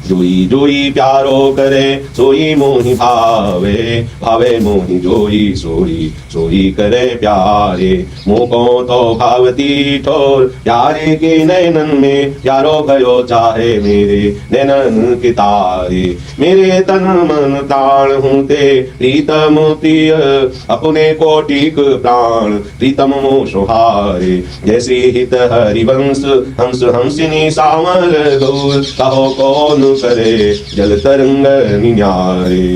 जोई जोई प्यारो करे सोई मोहि भावे, भावे मोहि जोई सोई सोई करे प्यारे। मोको तो भावती ठोर प्यारे के नैनन में, प्यारो भयो चाहे मेरे नैनन के तारे। मेरे तन मन प्राण हूँ ते प्रीतम प्रिय, अपने कोटिक प्राण प्रीतम मोह सुहारे। जय श्री हित हरिवंश हंस हंसिनी सामल गौर, कहो कौन करे जल तरंग निन्यारे।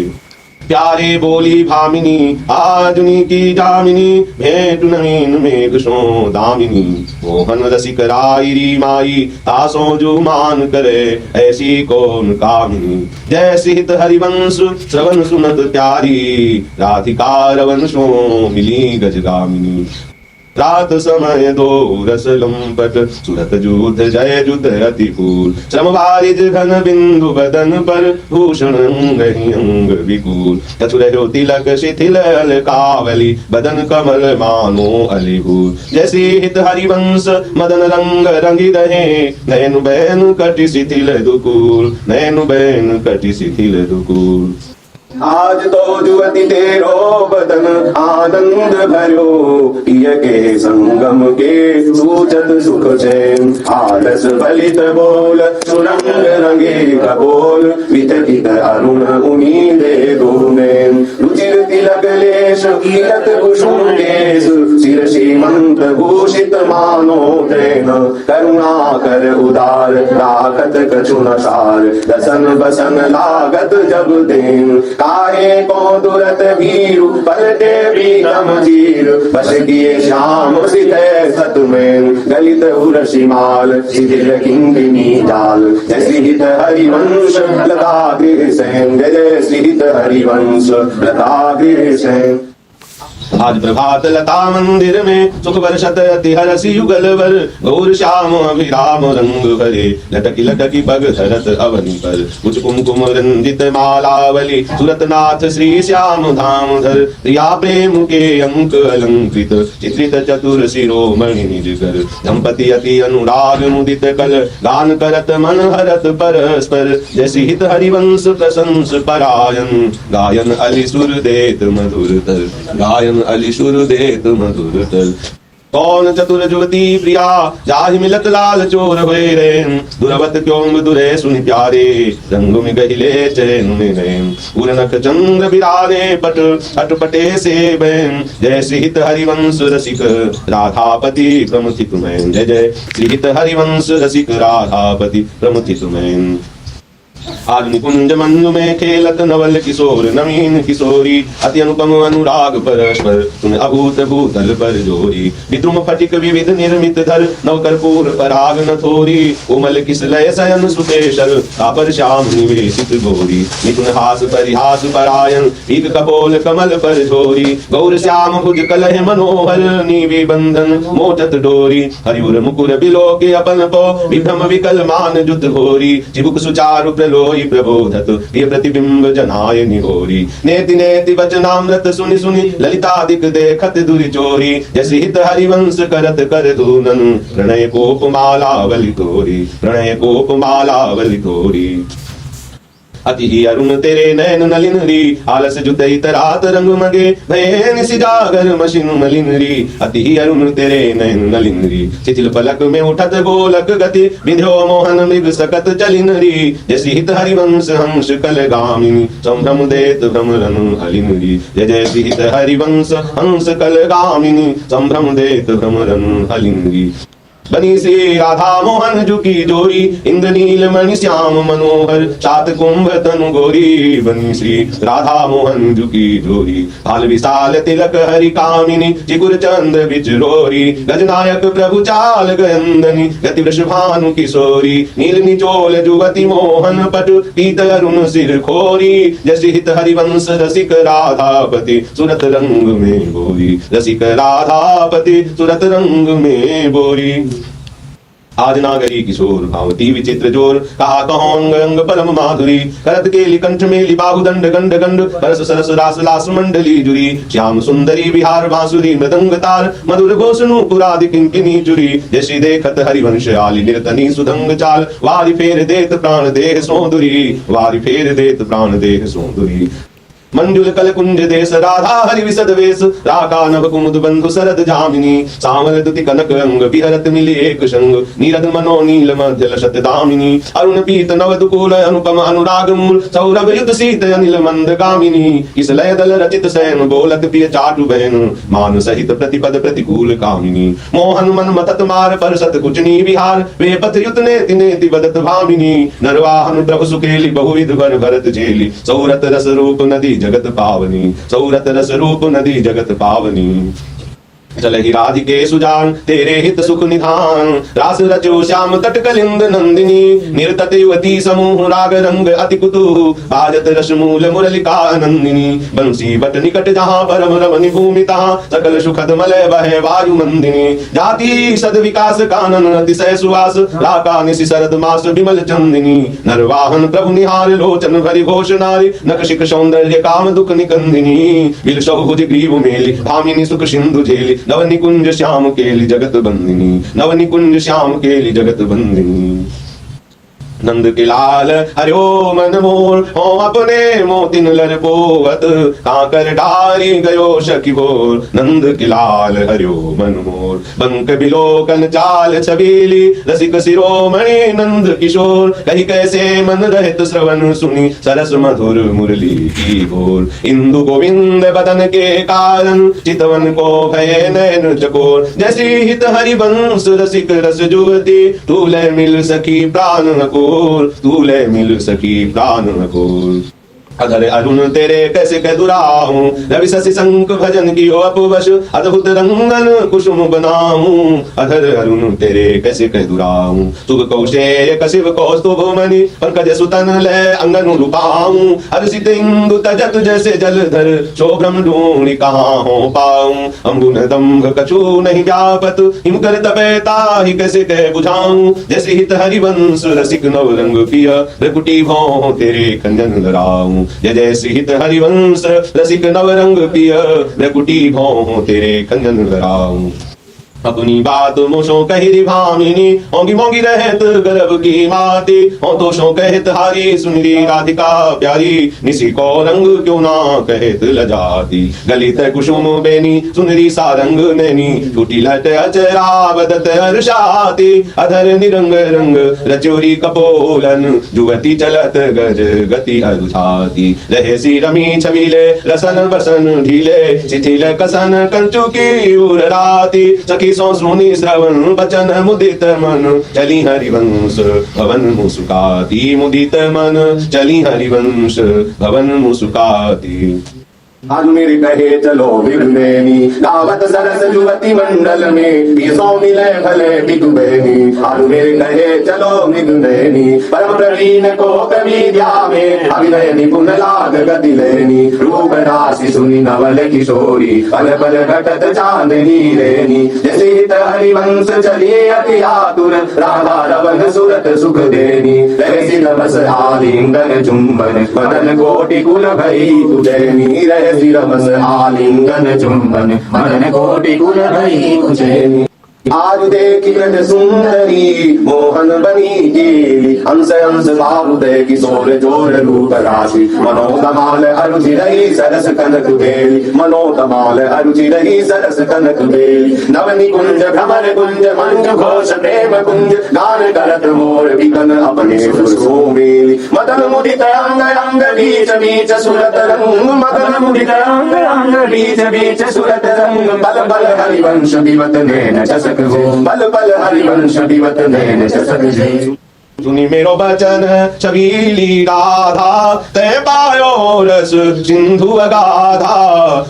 प्यारे बोली भामिनी आजुनी की जामिनी, भेंट नवीन मेघ सो दामिनी। मोहन रसिक रायरी माई, तासो जो मान करे ऐसी कौन कामिनी। जय सिहित हरिवंश श्रवण सुनत प्यारी, राधिका रवन सो मिली गजगामिनी। रात समय दो रस लंपट, सुरत जूथ जय जुत अति फूल। श्रम वारिज घन बिंदु बदन पर, भूषण अंग ही अंग विपुल। चतुर तिलक शिथिल अलकावली, बदन कमल मानो अलिभूल। जय श्री हित हरिवंश मदन रंग रंगी रहे, नयन बैन कटि शिथिल दुकूल, नयन बैन कटि शिथिल दुकूल। आज तो जुवती तेरो बदन आनंद भरो, पिय के संगम के सूचत सुख चैन। आलस फलित बोल सुरंग रंगे कपोल, वितकित अरुण उन्नीले दोनैन। रुचिर तिलक लेश किलत कुसुम केश, सिर सीमंत भूषित मानो तैन। करुणा कर उदार राखत कछु न सार, दसन बसन लागत जब देन। काहे को दुरत भीरु पलटे बीकम चीर, बस किए श्याम सिते सत में। गलित उर्षि माल शिथिल किंकिनी जाल, जय श्रीहित हरिवंश लता गृह सेन। जय जय श्रीहित हरिवंश लता गृह सेन। आज प्रभात लता मंदिर में, सुख वर्षत अति हरसि युगल वर। गौर श्याम अभिराम रंग भरे, लटकी लटकी पग धरत अवनि पर। कुछ कुमकुम रंजित मालावली, सुरत नाथ श्री श्याम धाम धर। प्रिया प्रेम के अंक अलंकृत, चित्रित चतुर शिरोमणि निज कर। दंपति अति अनुराग मुदित कल, गान करत मन हरत परस्पर। जय श्रीहित हरिवंश प्रशंस परायण, गायन अली सुर देत मधुर तर। गायन अली सुर देत मधुर तर। कौन चतुर जुवती प्रिया, जाहि मिलत लाल चोर हुए रेन। दुरवत क्यों दुरे सुनि प्यारे, रंग में गहिले चैन में नैन। उरनख चंद्र बिराने पट, अटपटे से बैन। जय श्रीहित हरिवंश रसिक राधापति प्रमुथित मैन। जय जय श्रीहित हरिवंश रसिक राधापति प्रमुथित मैन। आज निकुंज मंजु में खेलत नवल किशोर नवीन किशोरी। अति अनुपम अनुराग परस्पर, तुम अभूत भूतल पर जोरी। विद्रुम फटिक विविध निर्मित धर, नव कर्पूर पराग न थोरी। कोमल किस लय शयन सुकेशल, कापर श्याम निवेशित गोरी। निपुण हास परिहास परायण, पीक कपोल कमल पर झोरी। गौर श्याम भुज कलह मनोहर, नीवी बंधन मोचत डोरी। हरिउर मुकुर बिलो के अपन पो, विभ्रम विकल मान जुत घोरी। चिबुक सुचारु प्रलोई प्रबोधत, प्रिय प्रतिबिंब जनाय निहोरी। नेति नेति वचनामृत सुनि सुनि, ललितादिक देखत दुरि चोरी। जय श्रीहित हरिवंश करत कर धूनन, प्रणय कोप मालावली तोरी। प्रणय कोप मालावली तोरी। अति ही अरुण तेरे नैन नलिन री, आलस जुतई तरात रंग मगे। भये निसि जागर मशिन मलिन री, अति ही अरुण तेरे नैन नलिन री। शिथिल पलक में उठत गोलक गति, विंध्यो मोहन मृग सकत चलिन री। जय श्रीहित हरिवंश हंस कल गामिनी, संभ्रम देत भ्रमरन हलिन री। जय जय श्रीहित हरिवंश हंस कल गामिनी, संभ्रम देत भ्रमरन हलिन री। बनी श्री राधा मोहन जुकी जोरी, इंद्रनील मणि श्याम मनोहर। सात कुंभ तनु गोरी, बनी श्री राधा मोहन जुकी जोरी। भाल विशाल तिलक हरि कामिनी, चिकुर चंद्र विचरोरी। गजनायक प्रभु चाल गंदनी, गति वृषभानु किशोरी। नील निचोल जुवती मोहन पट, पीत अरुण सिर खोरी। जय श्रीहित हरिवंश रसिक राधापति, सुरत रंग में बोरी। रसिक राधापति सुरत रंग में बोरी। आज नागरी किशोर भावती विचित्र जोर कहा कहो अंग अंग परम माधुरी करत केली कंठ मेली बाहुदंड गंड गंड परस सरस रास लास मंडली जुरी श्याम सुंदरी विहार बांसुरी मृदंग तार मधुर घोषणु पुरादि किंकिनी चुरी जैसी देखत हरिवंश आली निरतनी सुदंग चाल वारी फेर देत प्राण देह सोंदुरी वारी फेर देत प्राण देह सोंदुरी मंजुल कल कुंज देश राधा हरि विसद वेश राका नभ कुमुद बंधु सरद जामिनी सामर दुति कनक अंग विहरत मिले एक संग नीरद मनो नील मध्यल शत दामिनी अरुण पीत नव दुकूल अनुपम अनुराग मूल सौरभ युत सीत अनिल मंद गामिनी किस लय दल रचित सैन बोलत पिय चाटु बहन मान सहित प्रतिपद प्रतिकूल कामिनी मोहन मन मतत मार पर सत कुचनी विहार वे पथ युत ने तिने बदत भामिनी नरवाहन प्रभु सुकेली बहुविध वर भरत झेली सौरत रस रूप नदी जगत पावनी सौरत रस रूप नदी जगत पावनी चल ही राधिके सुजान तेरे हित सुख निधान रास रचो श्याम तट कलिंद नंदिनी निर्तत युवती समूह राग रंग अति कुतूह बाजत रस मूल मुरलिका नंदिनी बंसी बट निकट जहाँ परम रमणी भूमि तहाँ सकल सुखद मलय बहे वायु मंदिनी जाति सद विकास कानन अतिशय सुवास राका निशि शरद मास विमल चंदिनी नरवाहन प्रभु निहार लोचन भरि घोष नारी नखशिख सौंदर्य काम दुख निकंदिनी बिल भुज ग्रीव मेली भामिनी सुख सिंधु झेली नव निकुंज श्याम केली जगत बंदिनी नव निकुंज श्याम केली जगत बंदिनी नंद के लाल हरिओ मन मोर हो अपने मोतिन लर पोवत काकर डारी गयो सखी बोर नंद के लाल हरिओ मन मोर बंक बिलोकन चाल छबीली रसिक शिरोमणि नंद किशोर कही कैसे मन रहत श्रवण सुनी सरस मधुर मुरली की बोर इंदु गोविंद बदन के कारण चितवन को भय नयन चकोर जैसी हित हरिवंश रसिक रस जुवती तूले मिल सखी प्राण को तूले मिल सकी प्राण को अधर अरुण तेरे कैसे कह दुराऊं रवि शशि शंख भजन की अपवश अद्भुत रंगन कुसुम बनाऊं अधर अरुण तेरे कैसे कह दुराऊं सुख कौशेय कशिव कौस्तुभ मणि पंकज सुतन ले अंगन रूपाऊं हर्षित इंदु तजत जैसे जलधर शोभ्रम ढूंढी कहाँ हो पाऊं अम्बुन दम्भ कछु नहीं व्यापत हिमकर तपैता ही कैसे कह बुझाऊं जैसे हित हरिवंश रसिक नव रंग पिय भ्रकुटी भौ तेरे कंजन लराऊं जय जय श्रीहित हरिवंश रसिक नवरंग पिय भ्रकुटी भौ तेरे कंजन लराऊं अपनी बात मोशो कही भामिनी होंगी मोंगी रहत गर्भ की माती हो तो शो कहत हारी सुनरी राधिका प्यारी निसी को रंग क्यों ना कहत लजाती गलित कुसुम बेनी सुनरी सारंग नैनी टूटी लट अचरा बदत हर्षाती अधर निरंग रंग रचोरी कपोलन जुवती चलत गज गति अरुछाती रहे सी रमी छबीले रसन बसन ढीले शिथिल कसन कंचु की उराती सखी सो सुनी श्रवण बचन मुदित मन चली हरिवंश भवन मुसुकाती मुदित मन चली हरिवंश भवन मुसुकाती आज मेरे कहे चलो विघ्नेनी दावत सरस जुवती मंडल में पीसो मिले भले बिगुबेनी आज मेरे कहे चलो विघ्नेनी परम प्रवीण को कविद्या में अभिनय निपुण लाग गति लेनी रूप राशि सुनी नवल किशोरी पल पल घटत चांदनी रेनी जैसे हित हरिवंश चली अति आतुर राधा रवन सुरत सुख देनी ऐसी नवस आलिंगन चुंबन मदन कोटि कुल भई तुझेनी रमस आलिंगन चुंबन मदन कोटि कुल भई तुझेनी आज देखी गज सुंदरी मोहन बनी गेली हंस हंस बाहुदय किशोर जोर रूप राशि मनोतमाल अरुचि रही सरस कनक बेली मनोतमाल अरुचि रही सरस कनक बेली नवनी कुंज भ्रमर कुंज मंज घोष प्रेम कुंज गान करत मोर विकन अपने सुमेली मदन मुदित अंग अंग बीच बीच सुरत रंग मदन मुदित अंग अंग बीच बीच सुरत रंग बल बल हरिवंश विवत नैन चसक बल बल हरिवंश विवत नैन चसक सुनी मेरो बचन छबीली राधा तै पायो रस सिंधु अगाधा।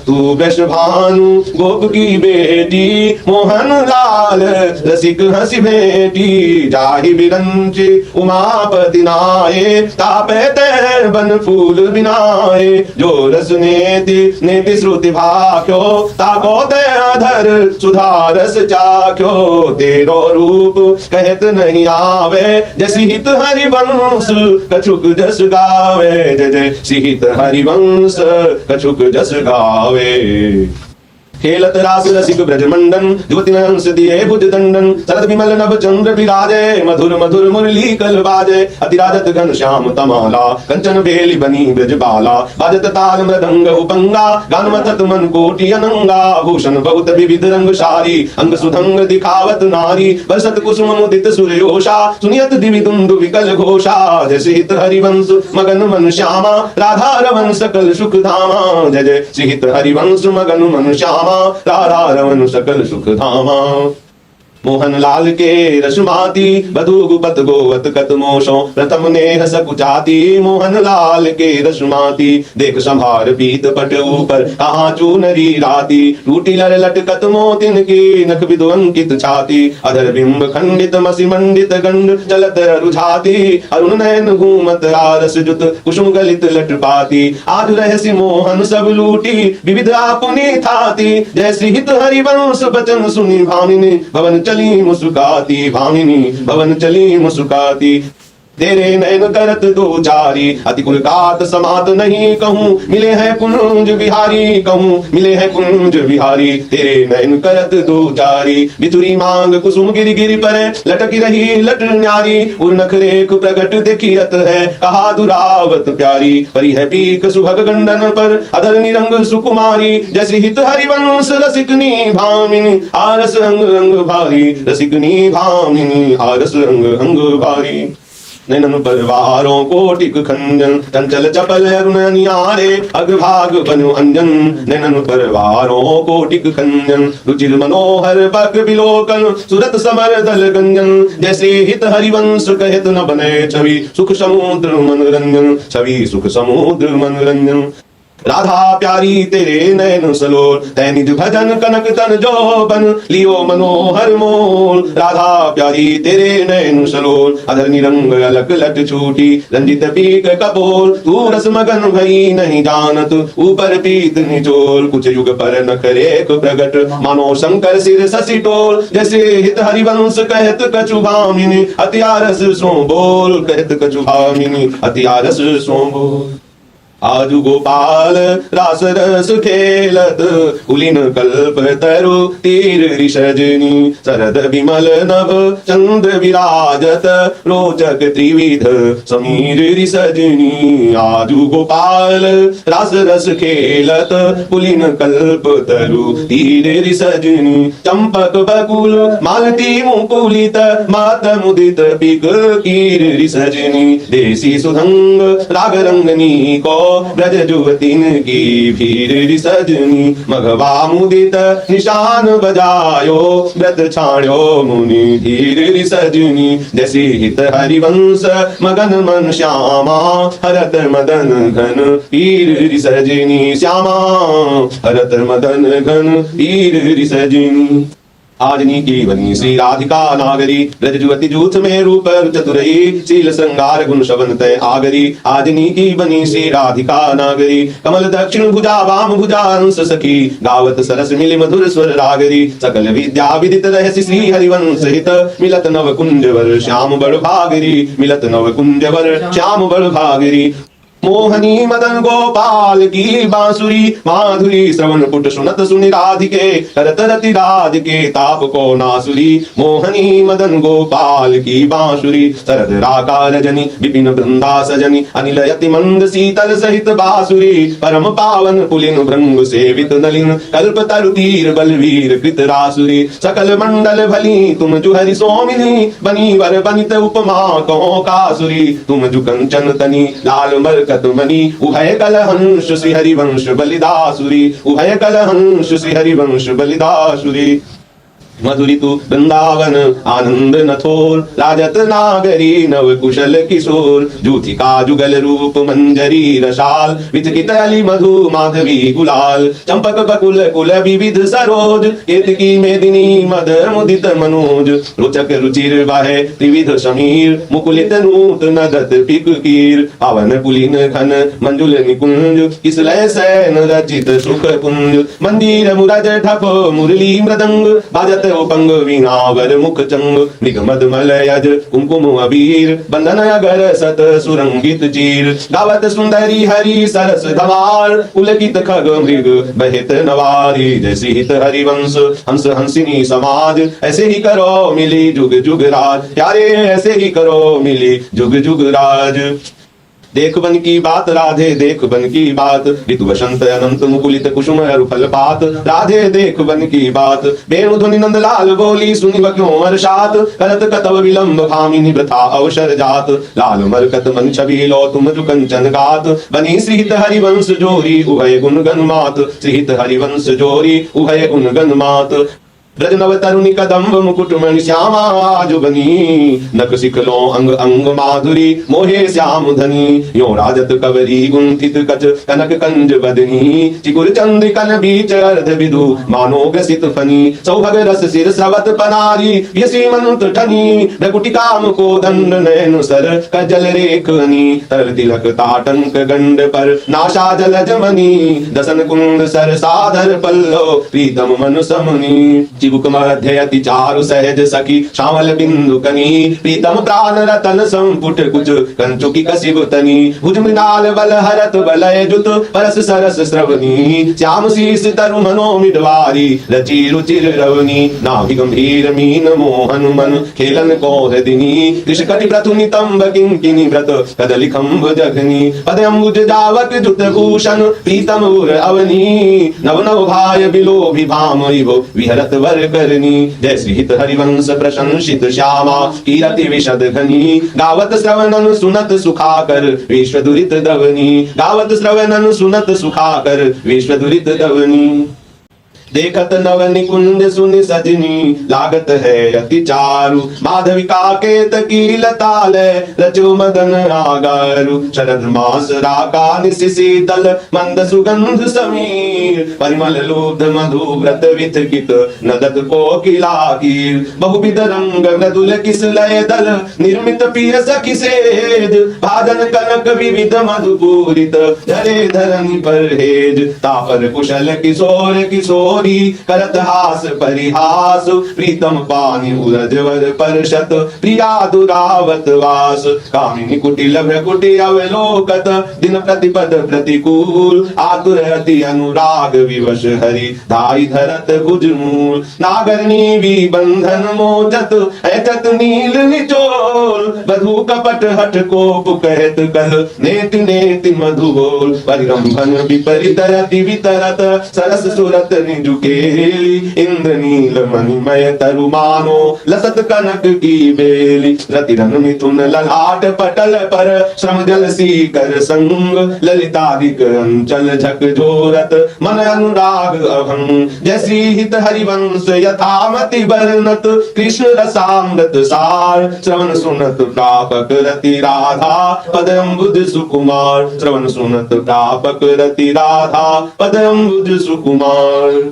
तू वृषभानु गोप की बेटी, मोहन लाल रसिक हंसी भेटी। जाहि बिरंचे उमापति नाये, तापे तैर बन फूल बिनाए। जो रस नेति नेति श्रुति भाख्यो, ताको ते अधर सुधा रस चाख्यो। तेरो रूप कहत नहीं आवे, जैसी हित हरिवंश कछुक जस गावे। जय जय सिहित हरिवंश कछुक जस गावे। खेलत रास रसिक ब्रज मंडन, युवती हंस दिए भुज दंडन। शरद विमल नभ चंद्र विराजे, मधुर मधुर मुरली कल बाजे। अति राजत घन श्याम तमाला, कंचन बेली बनी ब्रज बाला। बाजत ताल मृदंग उपंगा, गान मथत मन कोटि अनंगा। भूषण बहुत विविध रंग सारी, अंग सुधंग दिखावत नारी। बरसत कुसुम मुदित सूर्योषा, सुनियत दिवि दुंदु विकल घोषा। जैसे हित हरिवंश मगन मन श्यामा, राधा रवन सकल सुख धामा। जय जय सिहित हरिवंश मगन मन श्यामा, राधा रवन सकल सुख धामा। मोहन लाल के रसमाती, बधु गुपत गोवत कतमोशो। प्रथम नेह सकुचाती, मोहन लाल के रसमाती। देख संभार पीत पट ऊपर, कहाँ चूनरी राती। टूटी लर लटकत मोतिन की, नख विदु अंकित छाती। अधर बिंब खंडित मसी मंडित गंड, चलत रुझाती। अरुण नयन घूमत आरस जुत, कुसुम गलित लट पाती। आज रहसी मोहन सब लूटी, विविध आपुनी थाती। जय श्री हित हरिवंश बचन सुनी भामिनी, भवन चली मुस्काती। भामिनी भवन चली मुस्काती। तेरे नयन करत दो चारी, अति कुल कात समात नहीं कहूँ। मिले हैं कुंज बिहारी कहूँ, मिले हैं कुंज बिहारी। तेरे नयन करत दो चारी, बितुरी मांग कुसुम गिरी गिरी परे। लटकी रही लट न्यारी, उर नखरेख प्रगट देखियत है। कहा दुरावत प्यारी, परी है पीक सुभग गंडन पर। अधर निरंग सुकुमारी, जैसी हित हरिवंश रसिकनी भामिनी। आरस अंग अंग भारी, रसिकनी भामिनी। आरस अंग अंग भारी। नैनन परवारों कोटिक खंजन, चंचल चपल अरुण नियारे। अग्रभाग बनु अंजन, नैनन परवारों कोटिक खंजन। रुचिर मनोहर बक विलोकन, सुरत समर दल गंजन। जैसे हित हरिवंश कहत न बने छवि, सुख समुद्र मनोरंजन। छवि सुख समुद्र मनोरंजन। राधा प्यारी तेरे नयन सलोल, तै निज भजन कनक तन जोबन। लियो मनोहर मोल, राधा प्यारी तेरे नयन सलोल। अधर निरंग अलक लट छूटी, रंजित पीक कपोल। तू रस मगन भई नहीं जानत, ऊपर पीत निचोल। कुछ युग पर नखरेख प्रगट, मानो शंकर सिर शशि टोल। जैसे हित हरिवंश कहत कछु भामिनी, अति आरस सो बोल। कहत कछु भामिनी, अति आरस सो बोल। आजु गोपाल रास रस खेलत, कुलीन कल्प तरु तीर ऋषजनी। शरद विमल नभ चंद्र विराजत, रोचक त्रिविध समीर ऋषजनी। आजु गोपाल रास रस खेलत, कुलीन कल्प तरु तीर ऋषजनी। चंपक बकुल मालती मुकुलित, मात मुदित पिक कीर ऋषजनी। देसी सुधंग राग रंगनी को, ब्रज जुवतीन की भीड़ सजनी। मघवा मुदित निशान बजायो, व्रत छाड़ो मुनि धीर सजनी। जैसी हित हरिवंश मगन मन श्यामा, हरत मदन घन पीर सजनी। श्यामा हरत मदन घन पीर सजनी। आजनी की बनी श्री राधिका नागरी, ब्रज जुवती जूथ में रूप चतुरई। शील श्रृंगार गुण शवन तय आगरी, आजनी की बनी श्री राधिका नागरी। कमल दक्षिण भुजा वाम भुजा हंस सखी, गावत सरस मिली मधुर स्वर रागरी। सकल विद्या विदित रहसि श्री हरिवंश हित, मिलत नव कुंजवर श्याम बड़ भागरी। मिलत नव कुंजवर श्याम बड़ भागरी। मोहनी मदन गोपाल की बांसुरी, माधुरी श्रवण पुट सुनत सुनि राधिके। करत रति राधिके ताप को नासुरी। मोहनी मदन गोपाल की बांसुरी, शरद राका रजनी विपिन वृंदा सजनी। अनिल यति मंद शीतल सहित बांसुरी, परम पावन पुलिन भृंग सेवित नलिन। कल्प तरु तीर बलवीर कृत रासुरी। सकल मंडल भली तुम जुहरि सोमिनी, बनी वर बनित उपमा कहो कासुरी। तुम जु कंचन तनी लाल मर कतमनी, उभय कलहंस श्री हरिवंश बलिदासुरी। उभय कलहंस श्री हरिवंश बलिदासुरी। मधुरी तू वृंदावन आनंद नथोर राजत नागरी नव कुशल किशोर जूथिका जुगल रूप मंजरी रसाल विचकित अली मधु माधवी गुलाल चंपक बकुल कुल विविध सरोज केतकी मेदिनी मदर मुदित मनोज रोचक रुचिर वाहे त्रिविध समीर मुकुलित नूत नदत पिक कीर पावन पुलिन घन मंजुल निकुंज किसलय सैन रचित सुख कुंज मंदिर मुरज ठप मुरली मृदंग बाजत उपंग वीणावर मुख चंग निगमद मलयज कुमकुम अबीर बंधन अगर सत सुरंगित चीर गावत सुंदरी हरि सरस धमार पुलकित खग मृग बहित नवारी जैसी हित हरिवंश हंस हंसिनी समाज ऐसे ही करो मिली जुग जुग राज प्यारे ऐसे ही करो मिली जुग जुग राज देख बन की बात राधे देख बन की बात ऋतु वसंत अनंत मुकुलित कुसुम फल पात राधे देख बन की बात वेणु ध्वनि नंद लाल बोली सुनि क्यों हर्षात करत कतव विलंब भामिनी वृथा अवसर जात लाल मरकत मन छवि लो तुम जो कंचन गात बनी श्रीहित हरिवंश जोरी उभय गुण गण मात श्रीहित हरिवंश जोरी उभय गुण गण मात ब्रज नव तरुणी कदम्ब मुकुट मणि श्यामा आज बनी नक सिखलो अंग अंग माधुरी मोहे श्याम धनी यो राजत कवरी गुंथित कच कनक कंज बदनी चिकुर चंद्र कन बीच अर्ध विदु मानो ग्रसित फनी सौभग रस सिर स्रवत पनारी व्यसी मंत ठनी रकुटि काम को दंड नयन सर कजल रेखनी तर तिलक ताटंक गंड पर नाशा जल जमनी दसन कुंद सर साधर पल्लव प्रीतम मन समनी चिबुक मध्य अति चारु सहज सखी श्यामल बिंदु कनी प्रीतम प्राण रतन संपुट कुच कंचुकी कसिब तनी भुज मृणाल बल हरत बलय जुत परस सरस श्रवणी श्याम शीस तरु मनो मिडवारी रचि रुचिर रवनी नाभि गंभीर मीन मोहन मन खेलन कोहदिनी कृष कटि प्रथु नितंब किंकिनी व्रत कदली खंभ जघनी पद अम्बुज जावक जुत भूषण प्रीतम उर अवनी नव नव भाय बिलोभि भाम विहरत वर करनी जय श्रीहित हरिवंश प्रशंसित श्यामा कीरति विशद घनी गावत श्रवणन सुनत सुखाकर विश्व दुरित दवनी गावत श्रवणन सुनत सुखाकर विश्व दुरित दवनी देखत नव निकुंज सुनि सजनी लागत है अति चारु माधविका केत की लताल रचो मदन आगारु शरद मास राका निशि शीतल मंद सुगंध समीर परिमल लोध मधु व्रत विथकित नदत कोकिला कीर बहुविध रंग मृदुल किस लय दल निर्मित पिय सखी सेज भाजन कनक विविध मधुपूरित झरे धरनी परहेज तापर कुशल किशोर किशोर करत हास परिहास प्रीतम पानी उरजवर परशत प्रिया दुरावत वास कामिनी कुटिल भ्रकुटि अवलोकत दिन प्रतिपद प्रतिकूल आतुर अति अनुराग विवश हरि धाई धरत भुज मूल नागरनी भी बंधन मोचत ऐचत नील निचोल बधु कपट हट कोप कहत कल नेति नेति मधु बोल परिरंभन विपरीत रति वितरत सरस सुरत निज केली इंद्र नील मणिमय तरुमानो लसत कनक की बेली रतिरन मिथुन ललाट पटल पर श्रम जल सीकर संग ललितादिक अंचल झक झोरत मन अनुराग अभंग जैसी हित हरिवंश यथामति वर्णत कृष्ण रसामृत सार श्रवण सुनत प्रापक रति राधा पदम्बुज सुकुमार श्रवण सुनत प्रापक रति राधा पदम्बुज सुकुमार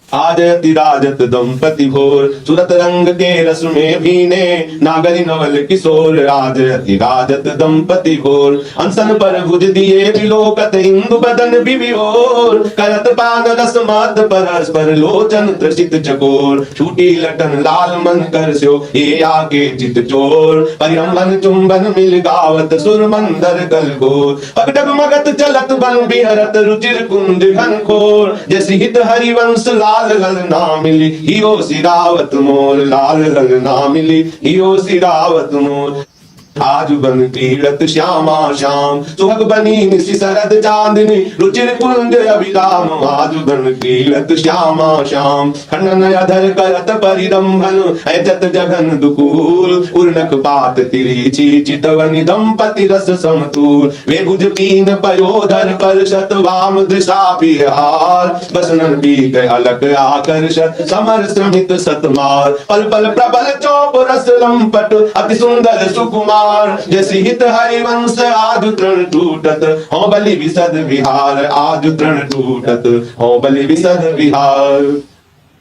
आजति राजत दंपति भोर सुरत रंग के रस में भीने नागरी नवल किशोर राजति राजत दंपति भोर अनसन पर भुज दिए विलोकत इंदु बदन विविओर करत पान रस मद परस्पर लोचन त्रसित चकोर छूटी लटन लाल मन कर स्यो ये आके चित चोर परिरंभन चुंबन मिल गावत सुर मंदर कलघोर पगडग मगत चलत बन बिहरत रुचिर कुंज घनघोर जैसी हित हरिवंश लाल ललना मिली हियो सिरावत मोर लाल ललना मिली हियो सिरावत मोर आज बन तीरथ श्यामा श्याम सुहाग बनी निशि शरद चांदनी रुचिर कुंज अभिराम आज बन तीरथ श्यामा श्याम खंडन अधर करत परिरंभन ऐजत जगन दुकूल उर्नक पात तिरीची चितवनि दंपति रस समतूल वे भुज पीन पयोधर परशत वाम दृशा बिहार बसनन बीक अलक आकर्षत समर श्रमित सतमार पल पल प्रबल चौप रस लंपट अति सुंदर सुकुमार जैसी हित हरिवंश आज तृण टूटत हो बलि विशद विहार आज तृण टूटत हो बलि विशद विहार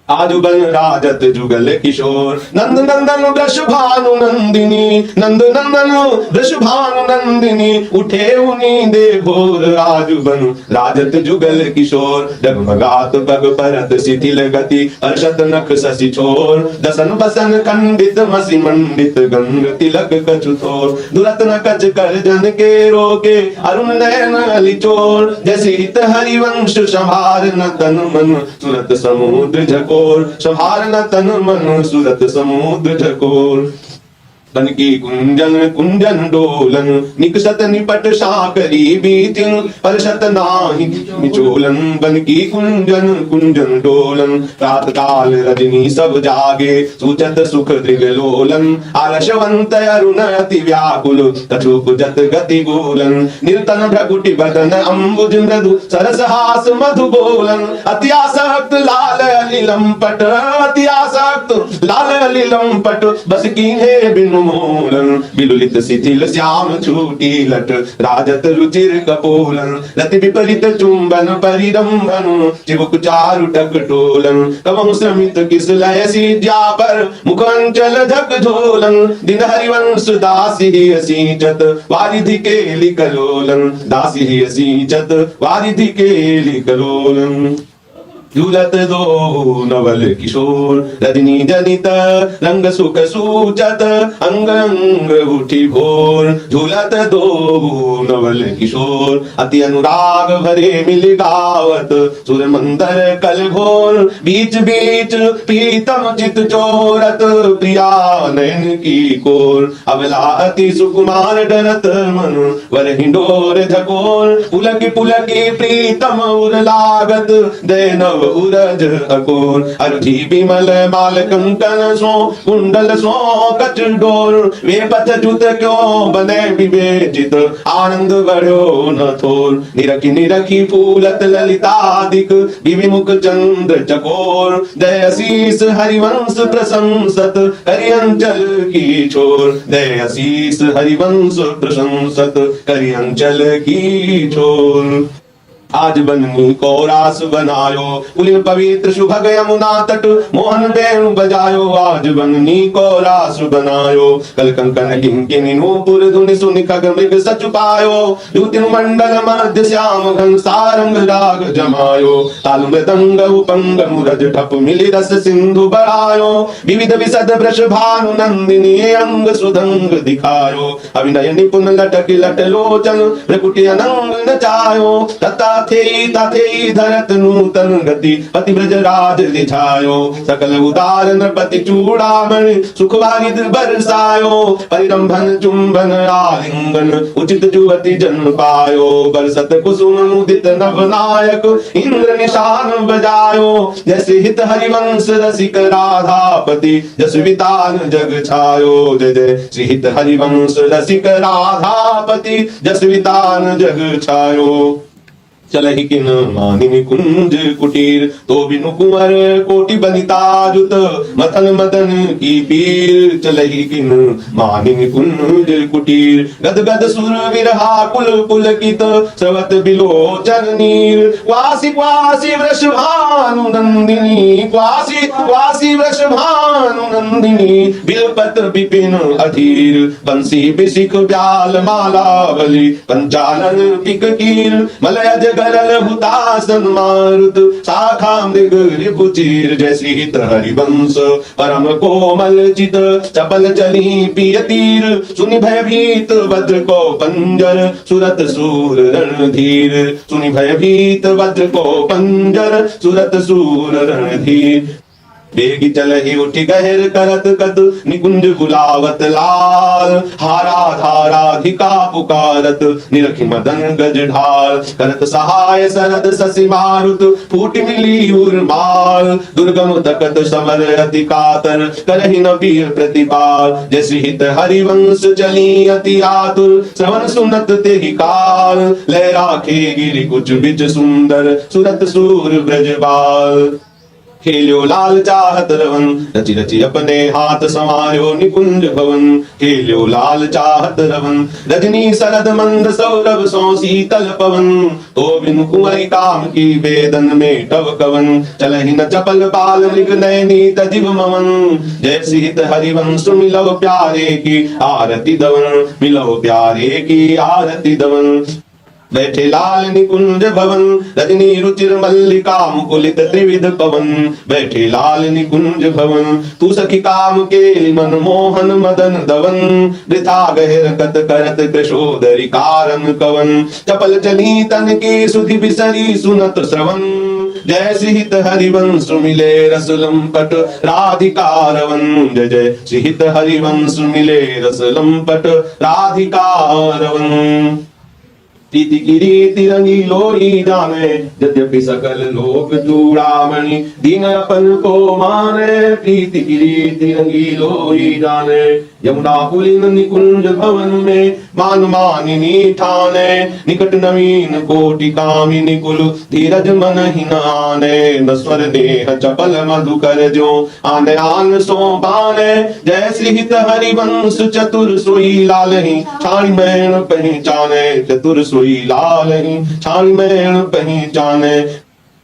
आज बन राजत जुगल किशोर नंद नंदन वृषभानु नंदिनी नंद नंदन वृषभानु नंदिनी उठे उनी दे भोर आज बन राजत जुगल किशोर डगमगात पग परत शिथिल गति हर्षत नख शशि छोर दसन बसन खंडित मसी मंडित गंग तिलक कछुतोर दुरत न कच कर जन के रोके अरुण नयन अलिचोर जैसे हित हरिवंश संभार न तन मन सुरत समुद्र झको संहार न तन मन सुरत समुद्र झकोर तन की कुंजन कुंजन डोलन निकसत निपट साकरी बीतिन परशत नाही मिचोलन बन की कुंजन कुंजन डोलन रात काल रजनी सब जागे सूचत सुख दृगलोलन आलशवंत अरुण अति व्याकुल कछुक जत गति गोलन निर्तन भ्रकुटि बदन अम्बुज मृदु सरस हास मधु बोलन अति आसक्त लाल अलिलंपट अति आसक्त लाल अलिलंपट बस कीन्हे बिनु मोलन विलुलित शिथिल श्याम छूटी लट राजत रुचिर कपोलन रति विपरीत चुंबन परिरंभन चिबुक चारु टकटोलन कवम श्रमित किस लय सीज्या पर मुखंचल झक झोलन दिन हरिवंश दासी असीचत वारिधि के लिकलोलन दासी असीचत वारिधि के लिकलोलन झूलत दो नवल किशोर रजनी जनित रंग सुख सूचत अंग अंग उठी भोर झूलत दो नवल किशोर अति अनुराग भरे मिल गावत सुर मंदर कल घोर बीच बीच प्रीतम चित चोरत प्रिया नयन की कोर अबला अति सुकुमार डरत मन वर हिंडोर झकोर पुलकी प्रीतम उर लागत दैनव उरज अकोर अरुधि विमल माल कंकन सो कुंडल सो कच डोर वे पथ जुत क्यों बने विवेचित आनंद बढ़ो न थोर निरखी फूलत ललितादिक विविमुख चंद्र चकोर जय शीस हरिवंश प्रशंसत करियंचल की छोर जय शीस हरिवंश प्रशंसत करियंचल की छोर आज बननी को रास बनायो पुलिन पवित्र सुभग यमुना तट मोहन वेणु बजायो आज बननी को रास बनायो कल कंकन किंकिनी नूपुर धुनि सुनि खग मृग सचु पायो द्युतिन मंडल मध्य श्याम घन सारंग राग जमायो ताल मृदंग उपंग मुरज ठप मिली रस सिंधु बढ़ायो विविध विशद वृष भानु नंदिनी अंग सुदंग दिखायो अभिनय निपुण लटक लट लोचन प्रकुटि अनंग नचायो तथा थे धरत नूतन गति पति ब्रज राज दिछायो सकल उदार नृपति चूड़ामणि सुख वारिद बरसायो परिरंभन चुंबन आलिंगन उचित जुवति जन्म पायो बरसत कुसुम मुदित नवनायक इंद्र निशान बजायो जैसे हित हरिवंश रसिक राधापति जसवितान जग छायो जय जय श्री हित हरिवंश रसिक राधापति जसवितान जग छायो चलहि किन मानिनि कुंज कुटीर तो बिनु कुंवर कोटि बनिता जुत मथन मदन की पीर चलहि किन मानिनि कुंज कुटीर गद गद सुर विरहा कुल पुलकित स्रवत बिलोचन नीर क्वासी क्वासी वृषभानु नंदिनी क्वासी क्वासी वृषभानु नंदिनी बिलपत विपिन अधीर बंसी बिसिक ब्याल मालावली पंचालन पिक कीर मलयज गरल हुतासन मारुत शाखा मृग रिपुचीर जैसी हित हरिवंश परम कोमल चित चपल चली पिय तीर सुनि भयभीत वज्र को पंजर सुरत सूर रणधीर सुनि भयभीत वज्र को पंजर सुरत सूर रणधीर बेगी चल ही उठ गहर करत कद निकुंज बुलावत लाल, हारा धाराधिका पुकारत निरखि मदन गज ढाल, करत सहाय सरद शशि मारुत फूट मिली उर्माल, दुर्गम तकत समर अति कातर करहि न वीर प्रतिपाल, जैसी हित हरिवंश चली अति आतुर श्रवण सुनत तेहि काल, लय राखे गिरि कुछ बिच सुंदर सुरत सूर ब्रजबाल, खेल्यो लाल चाहत रवन रचि रचि अपने हाथ संवार्यो निकुंज भवन, खेल्यो लाल चाहत रवन रजनी शरद मंद सौरभ सो शीतल पवन, तो बिनु कुंवरी काम की वेदन में तव कवन, चलहि न चपल बाल मृग नयनी तजिब मवन, जय सीत हरिवंश मिलव प्यारे की आरती दवन, मिलव प्यारे की आरती दवन, बैठे लाल निकुंज भवन रजनी रुचिर मल्लिका मुकुलित त्रिविध पवन, बैठे लाल निकुंज भवन तू सखी काम के मन मोहन मदन दवन, वृथा गहर कत करत कृशोदरी कारण कवन, चपल चली तन की सुधि बिसरी सुनत श्रवण, जय सिहित हरिवंश मिले रसलम पट राधिकारवन, जय जय सिहित हरिवंश मिले रसलम पट राधिकारवन, प्रीति गिरी रंगी लोरी जाने यद्यपि सकल लोक चूड़ामणि, दीन अपन को माने प्रीति गिरी रंगी लोरी जाने, यमुना पुलिन निकुंज भवन में मान मानिनी ठाने, निकट नवीन कोटि कामिनी कुल धीरज मन ही नाने, नस्वर देह चपल मधुकर जो आने आन सो बाने, जय श्रीहित हरिवंश चतुर सोई लालहि छाणी मैन पहचाने, चतुर सोई लालहि छाणी मैन पहचाने,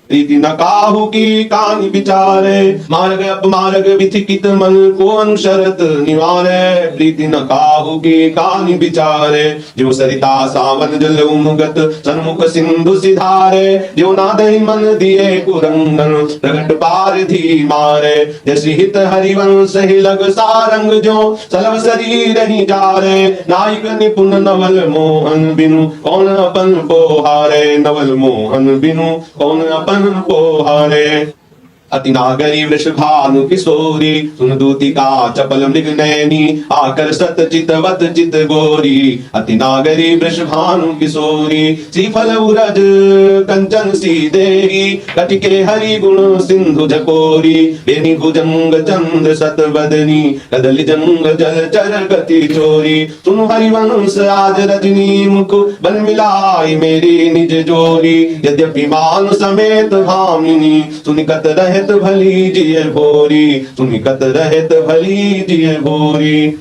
प्रीति न काहू की कानी विचारे, मार्ग अपमार्ग विथिकित मन को अनुशरत निवारे, प्रीति न काहू की कानी विचारे, जो सरिता सावन जल उमगत सन्मुख सिंधु सिधारे, जो नादहि मन दिए कुरंगन प्रगट पारधी मारे, जैसी हित हरिवंश ही लग सारंग जो सलव शरीर ही जारे, नायक निपुण नवल मोहन बिनु कौन अपन पोहारे, नवल मोहन बिनु कौन अपन पोहारे, अति नागरी वृषभानु किशोरी सुन दूतिका चपल मृग नैनी, आकर सत चितवत चित गोरी, अति नागरी वृषभानु किशोरी श्रीफल उरज कंचन सी देवी, कटिके हरि गुण सिंधु झकोरी, बेनी भुजंग चंद्र सत बदनी कदली जंग जल चर गति चोरी, सुन हरिवंश आज रजनी मुख बन मिलाई मेरी निज जोरी, यद्यपि मान समेत भामिनी सुनिकत रहे भली जिय भोरी, सुनिकत रहत भली जिय भोरी,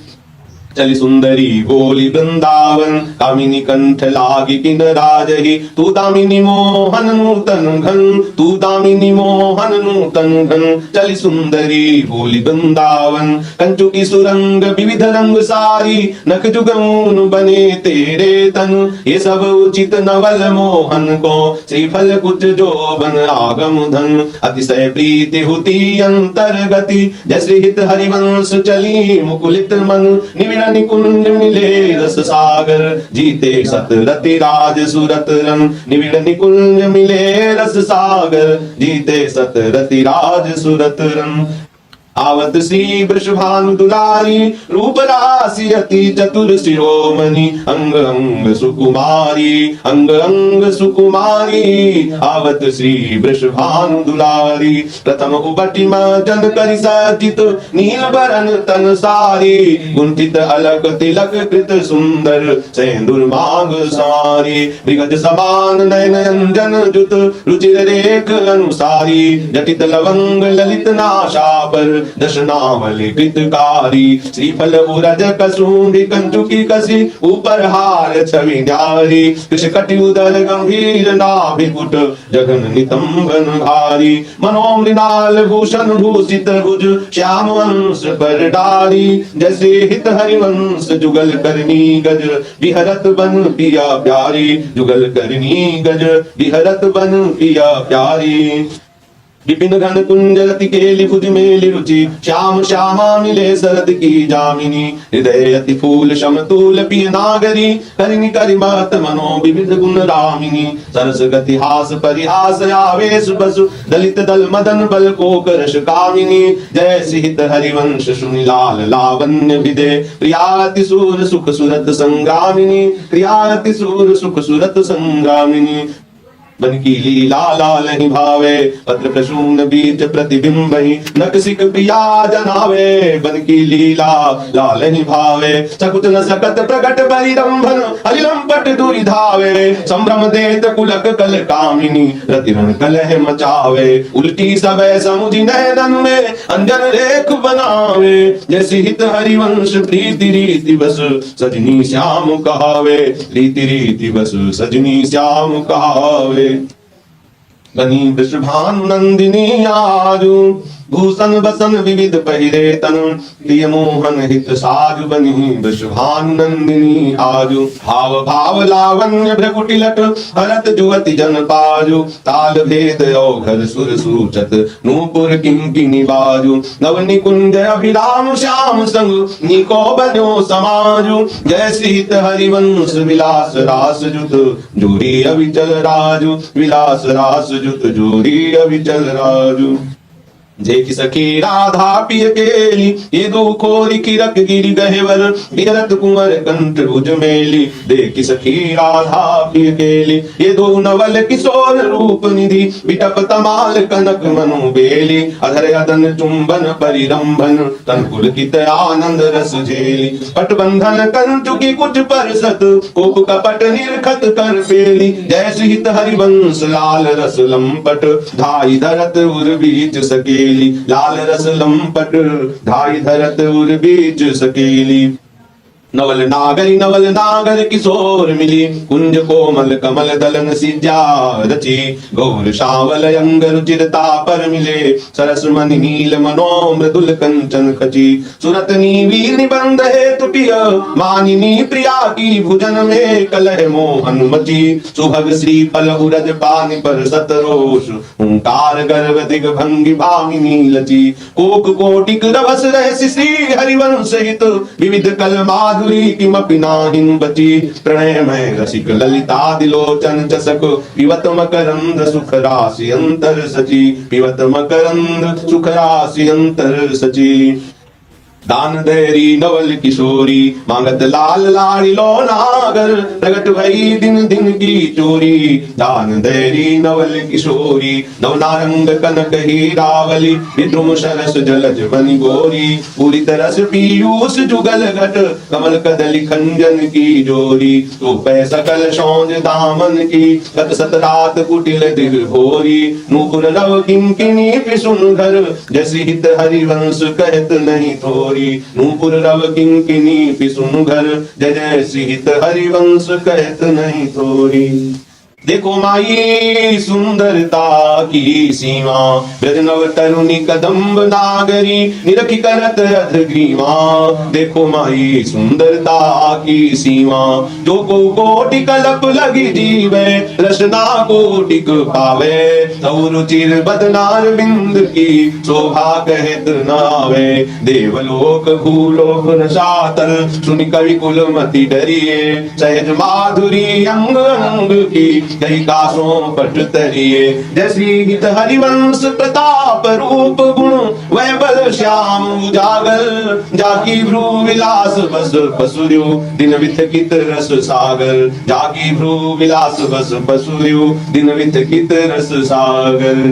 चली सुंदरी बोली वृंदावन कामिनी कंठ लागी किन राजही, तू दामिनी मोहन नूतन घन, तू दामिनी मोहन नूतन घन, चली सुंदरी बोली वृंदावन कंचुकी सुरंग विविध रंग सारी, नख जुगन बने तेरे तन, ये सब उचित नवल मोहन को श्रीफल कुछ जो बन आगम धन, अतिशय प्रीति होती अंतर्गति, जय श्रीहित हरिवंश चली मुकुलित मन, निविड़ निकुंज मिले रस सागर, जीते सत रति राज सुरत रन, निविड़ निकुंज मिले रस सागर, जीते सत रति राज सुरत रन, आवत श्री वृषभानु दुलारी रूप राशि अति चतुर शिरोमणि, अंग अंग सुकुमारी अंग अंग सुकुमारी, आवत श्री वृषभानु दुलारी, प्रथम उबटी जन करि सजित नील बरन तन सारी, गुंठित अलक तिलक कृत सुंदर सेंदुर मांग सारी, मृगज समान नयन अंजन जुत रुचिर रेख अनुसारी, जटित लवंग ललित नाशा पर दशनावली कृतकारी, श्रीफल उरज कसुंडी कंचुकी कसी ऊपर हार छवि न्यारी, कृष कटि उदर गंभीर नाभिपुट जगन नितंबन भारी, मनोमृणाल भूषण भूषित भुज श्याम वंश पर डारी, जैसे हित हरिवंश जुगल करनी गज विहरत बन पिया प्यारी, जुगल करनी गज विहरत बन पिया प्यारी, विपिन घन कुंजलति केलि भुज मेलि रुचि श्याम श्यामा मिले शरद की जामिनी हृदय अति फूल समतूल पिय नागरी करिनि करिमत मनो विविध गुण रामिनी सरस गति हास परिहास आवेश बसु दलित दल मदन बल को करश कामिनी जय सिहित हरिवंश सुनि लाल लावण्य विदे प्रियाति सूर सुख सुरत संग्रामिनी प्रियाति सूर सुख सुरत संग्रामिनी बन की लीला लाल ही भावे पत्र प्रसून बीज प्रतिबिंब ही नकसिक पिया जनावे बन की लीला लाल ही भावे सकुच न सकत प्रकट बलिरंभन हरिलंपट दूरी धावे संभ्रम देत कुलक कल कामिनी रतिरण कलह मचावे उल्टी सबे समुझी नैनन में अंजन रेख बनावे जैसी हित हरिवंश प्रीति रीति बस सजनी श्याम कहावे रीति रीति बस सजनी श्याम कहावे बनी वृषभानु नंदिनी आजू भूषण बसन विविध पहिरे तनु प्रिय मोहन हित साजु बनी वृषभानु नंदिनी आजू भाव भाव लावण्य भ्रकुटी लट हरत जुवति जन पाजु ताल भेद औघर सुर सूचत नूपुर किंकिनी बाजू नव निकुंज अभिराम श्याम संग निको बन्यो समाजु जय सीत हरिवंश विलास रास जुत जोरी अविचल राजू विलास रास जुत जोरी अविचल राजू जे की सखी राधा पिय केली ये दो खोरी की रख गिरी गहेवर बिहरत कुंवर कंठ भुज मेली दे की सखी राधा पिय केली ये दो नवल किशोर रूप निधि बिटप तमाल कनक मनु बेली अधर अदन चुंबन परिरंभन तन पुलकित आनंद रस झेली पट बंधन कंचु की कुछ परसत कोप कपट निर्खत कर पेली जय सिहित हरिवंश लाल रस लंपट धाई धरत उर बीच सके लाल रस लंपट धाई धरत उर बीच सकेली नवल नागर किशोर मिली कुंज कोमल कमल दलन सिजा रची गौर शावल अंग रुचिरता पर मिले सरस मनि नील मनो मृदुल कंचन खची सुरत वीर निबंध हेतु पिय मानिनी प्रिया की भुजन में कलह मोहन मची सुभग श्री फल उरज पानि पर सतरोष ओंकार गर्भ दिग भंगी भामिनी लची कोक कोटिक रवस रहसि श्री हरिवंश हित विविध कलमा माधुरी किमपि नाहिं बची प्रणय में रसिक ललिता दिलोचन चसक पिबत मकरंद सुख राशि अंतर सची पिबत मकरंद सुख राशि अंतर सची दान देरी नवल किशोरी मांगत लाल लाड़ी लो नागर प्रगट भई दिन दिन की चोरी दान देरी नवल किशोरी नव नारंग कनक हीरावली विद्रुम सरस जलज बनी गोरी पूरी तरस पीयूष जुगल घट कमल कदली खंजन की जोरी तो पै सकल सौंज दामन की गत सत रात कुटिल दिग भोरी नूपुर रव किंकिनी पिसुन घर जैसी हित हरिवंश कहत नहीं थोरी नूपुर रव किंकिनी पिसुन घर जय जय सिहित हरिवंश कहत नहीं थोरी देखो माई सुंदरता की सीमा ब्रजनव तरुणी कदम्ब नागरी निरखी करत अध ग्रीवा देखो माई सुंदरता की सीमा जो को कोटि कलप लगी जीवे रसना कोटिक पावे तव रुचिर बदनार बिंद की शोभा कहत नावे देवलोक भूलोक रसातल सुनि कवि कुल मति डरिए सहज माधुरी अंग अंग की कई कासों पट तरिए जैसी हित हरिवंश प्रताप रूप गुण वैबल श्याम उजागर जाकी भ्रू विलास बस पसुर्यो दिन विथकित रस सागर जाकी भ्रू विलास बस पसुर्यो दिन विथकित रस सागर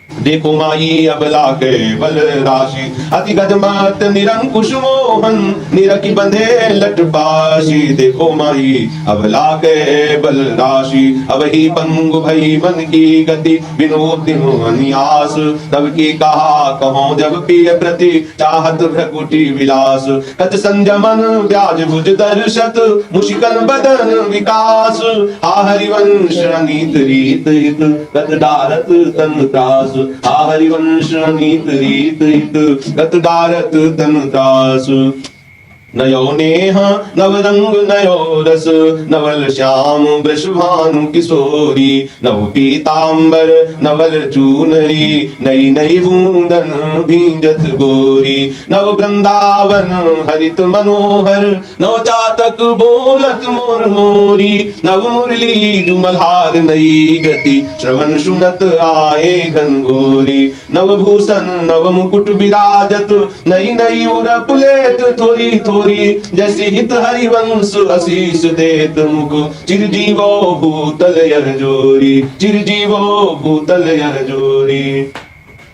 देखो माई अबला के बल राशि अति गजमत निरंकुश मोहन निरखी बंधे लटपाशी देखो माई अबला के बल राशि अब ही पंगु भई मन की गति विनोद दिनो अनियास तब की कहा कहो जब पिय प्रति चाहत भ्रकुटी विलास कच संजमन ब्याज भुज दर्शत मुशिकन बदन विकास हा हरिवंश नीत रीत हित गत डारत तन त्रास हा हरिवंश नीत रीत हित गत डारत तन त्रास नयो नेह नव रंग नयो रस, नवल श्याम वृषभानु किशोरी, नव पीतांबर नवल चूनरी, नई नई बूंदन भींजत गोरी, नव वृंदावन हरित मनोहर, नव चातक बोलत मोर मोरी, नव मुरली जुमलहार नई गति, श्रवण सुनत आए घनघोरी, नव भूषण नव मुकुट विराजत, नई नई उर पुलेत थोरी थोरी, जैसे हित हरिवंश आशीष देत मुख, चिरजीवो भूतल यह जोरी, चिरजीवो भूतल यह जोरी।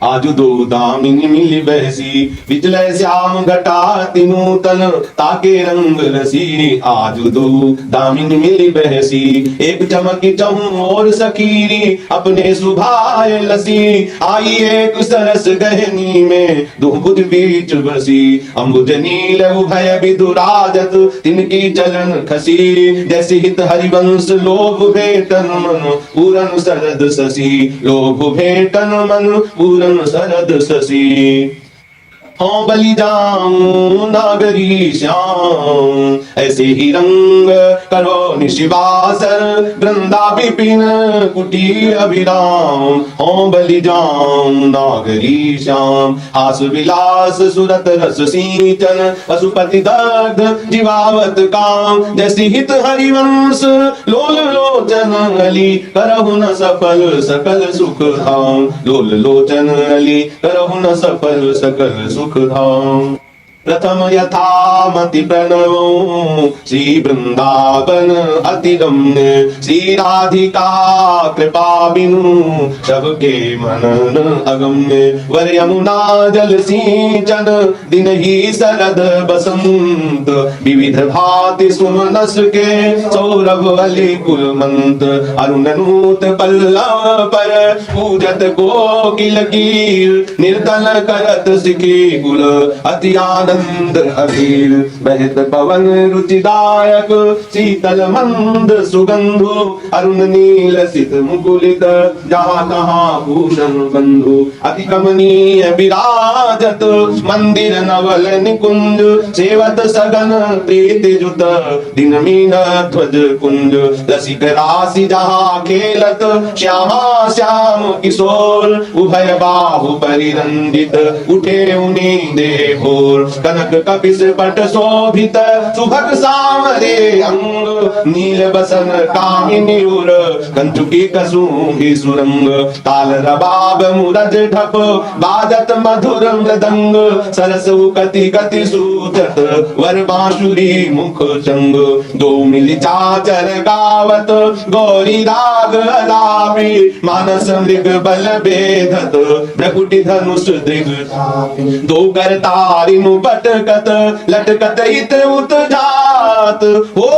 आजु दो दामिनी मिली बहसी, विचलय श्याम घटा नूतन, ताके रंग रसी। आजु दो दामिनी मिली बहसी, एक चमकी चहु और सकीरी, अपने सुभाए लसी। आई एक सरस गहनी में, दुभुज बीच बसी, अम्बुज नील उभय विदुराजत, तिनकी चलन खसी। जैसे हित हरिवंश लोभ भेटन मन, पूरन सरद शशि, लोभ भेटन मन पूरन शरद शशि। हाँ बलि जाऊं नागरी श्याम, ऐसे ही रंग करो निशिवासर, वृंदा विपिन कुटी अभिराम। हाँ बलि जाऊं नागरी श्याम, हास विलास सुरत रस सिंचन, पशुपति दग्ध जीवावत काम। जैसी हित हरिवंश लोल लोचन अली, करहु न सफल सकल सुख धाम। लोल लोचन अली, करहु न सफल सकल सुख धाम। प्रथम यथामति प्रणवो, श्री वृंदावन अति रम्य, श्री राधिका कृपा बिनु, सबके मनन अगम्य। वर यमुना जल सिंचन, दिन ही शरद बसंत, विविध भांति सुमनस के, सौरभ अली कुल मंत्र। अरुण नूत पल्लव पर, पूजत कोकिल कीर, निर्तल करत सिखी कुल, अति आनंद अधीर। बहत पवन रुचिदायक, शीतल मंद सुगंधु, अरुण नील सित मुकुलित, जहाँ तहाँ भूषण बंधु। अति कमनीय विराजत, मंदिर नवल निकुंज, सेवत सगन प्रीति जुत, दिन मीन ध्वज कुंज। रसिक राशि जहाँ खेलत, श्यामा श्याम किशोर, उभय बाहु परिरंजित, उठे उन्हीं दे भोर। कनक कपिस पट शोभित, सुभग सामरे अंग, नील बसन कामिनी उर, कंचुकी कसुंभी सुरंग। ताल रबाब मुरज ढप, बाजत मधुर मृदंग, सरस कति कति सूचत, वर बांसुरी मुख चंग। दो मिल चाचर गावत, गौरी राग अलापी, मानस मृग बल भेदत, भ्रकुटी धनुष दृग। दो कर तारि पटकत, लटकत इत उत जात, हो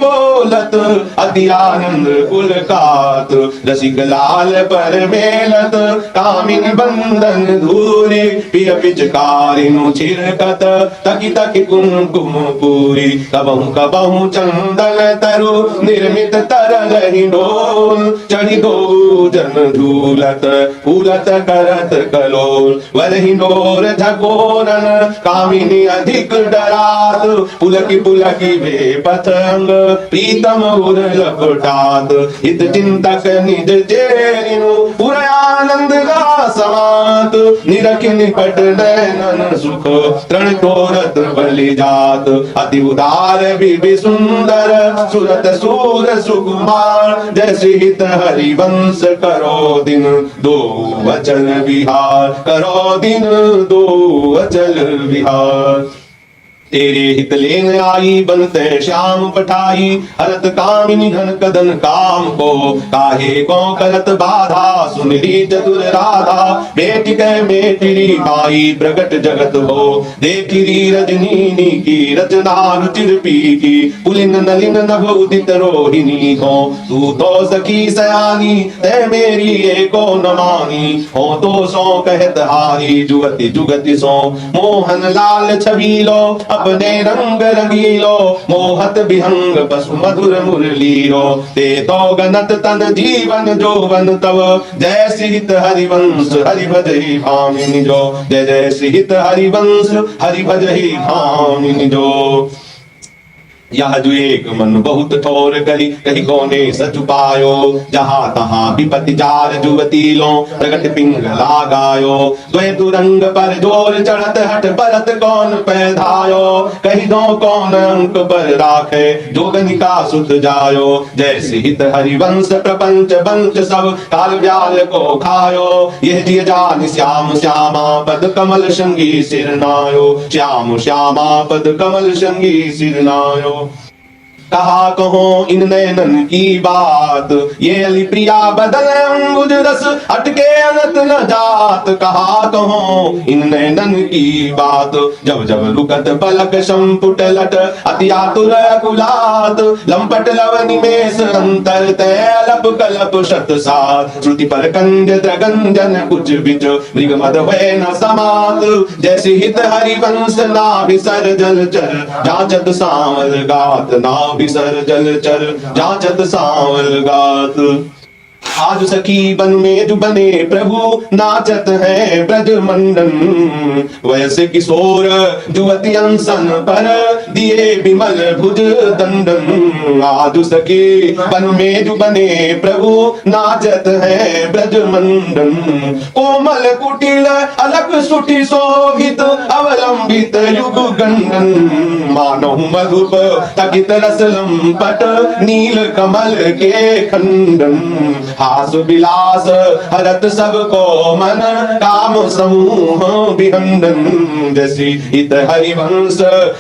बोलत, अति आनंद पुलकात। रसिक लाल पर मेलत, कामिनी बंदन धूरी, पिय पिचकारिनु छिरकत, तकी तकी कुमकुम पूरी। कबहु कबहु चंदन तरु, निर्मित तरल हिंडोल, चढ़ी दो जन झूलत, फूलत करत कलोल। वर हिंडोर झकोरन, कामिनी अधिक डरात, पुलकी वे पतंग, प्रीतम उर लपटात। हित चिंतक निज चेरिनु, पुर आनंद का समात, निरख निकट नयनन सुख, तृण तोरत बलि जात। अति उदार विभि सुंदर, सुरत सूर सुकुमार, जैसे हित हरिवंश करो दिन, दो वचन विहार। करो दिन दो अचल विहार। तेरे हित लेन आई, बनते श्याम पठाई, हरत कामिनी घन कदन काम को। काहे को करत बाधा, सुन ली चतुर राधा, बेटी के मेटिरी भाई प्रकट जगत हो। देखी रजनी की रचना रुचिर पीकी, पुलिन नलिन नभ उदित रोहिणी हो। तू तो सखी सयानी, ते मेरी एको न मानी, हो तो सो कहत हारी, जुगति जुगति सो। मोहन लाल छबीलो अपने रंग रंगीलो मोहत विहंग पशु मधुर मुरलीरो ते तो गनत तन जीवन जोवन तव जय सिहित हरिवंश हरि भजहि भामिनि जो जय जय सिहित हरिवंश हरि भजहि भामिनि जो। यह जो एक मन बहुत ठोर कही कही कोने सच पायो जहां तहां विपति जार जुवती लो प्रगट पिंगला गायो द्वै दुरंग पर जोर चढ़त हट परत कौन पैधायो कही दो कौन अंक पर राखे जोगनिका सुत जायो जय सिहित हरिवंश प्रपंच वंश सब काल व्याल को खायो यह जिय जान श्याम श्यामा पद कमल संगी सिरनायो श्याम श्यामा पद कमल संगी सिरनायो। कहा कहो इन नयनन की बात ये अली प्रिया बदन अंगुज रस अटके अनत न जात कहा कहो इन नयनन की बात जब जब लुकत पलक संपुट लट अति आतुर कुलात लंपट लव निमेष अंतर तैलप कलप शत सात श्रुति पर कंज द्रगंजन कुछ बिच मृग मद हुए न समात जैसे हित हरिवंश नाभिसर जल चर जाचत सांवल गात नाभिसर जल चर जाचत सांवल गात। आज सखी बन में जो बने प्रभु नाचत है ब्रज मंडन वयस किशोर जुवती अंसन पर दिए विमल भुज दंडन। आज सखी बन में जो बने प्रभु नाचत है ब्रज मंडन कोमल कुटिल अलग सुटी शोभित अवलंबित युग गंडन मानो मधुप तकित रस लंपट नील कमल के खंडन हास विलास हरत सबको मन काम समूह विहंडन जैसी हित हरिवंश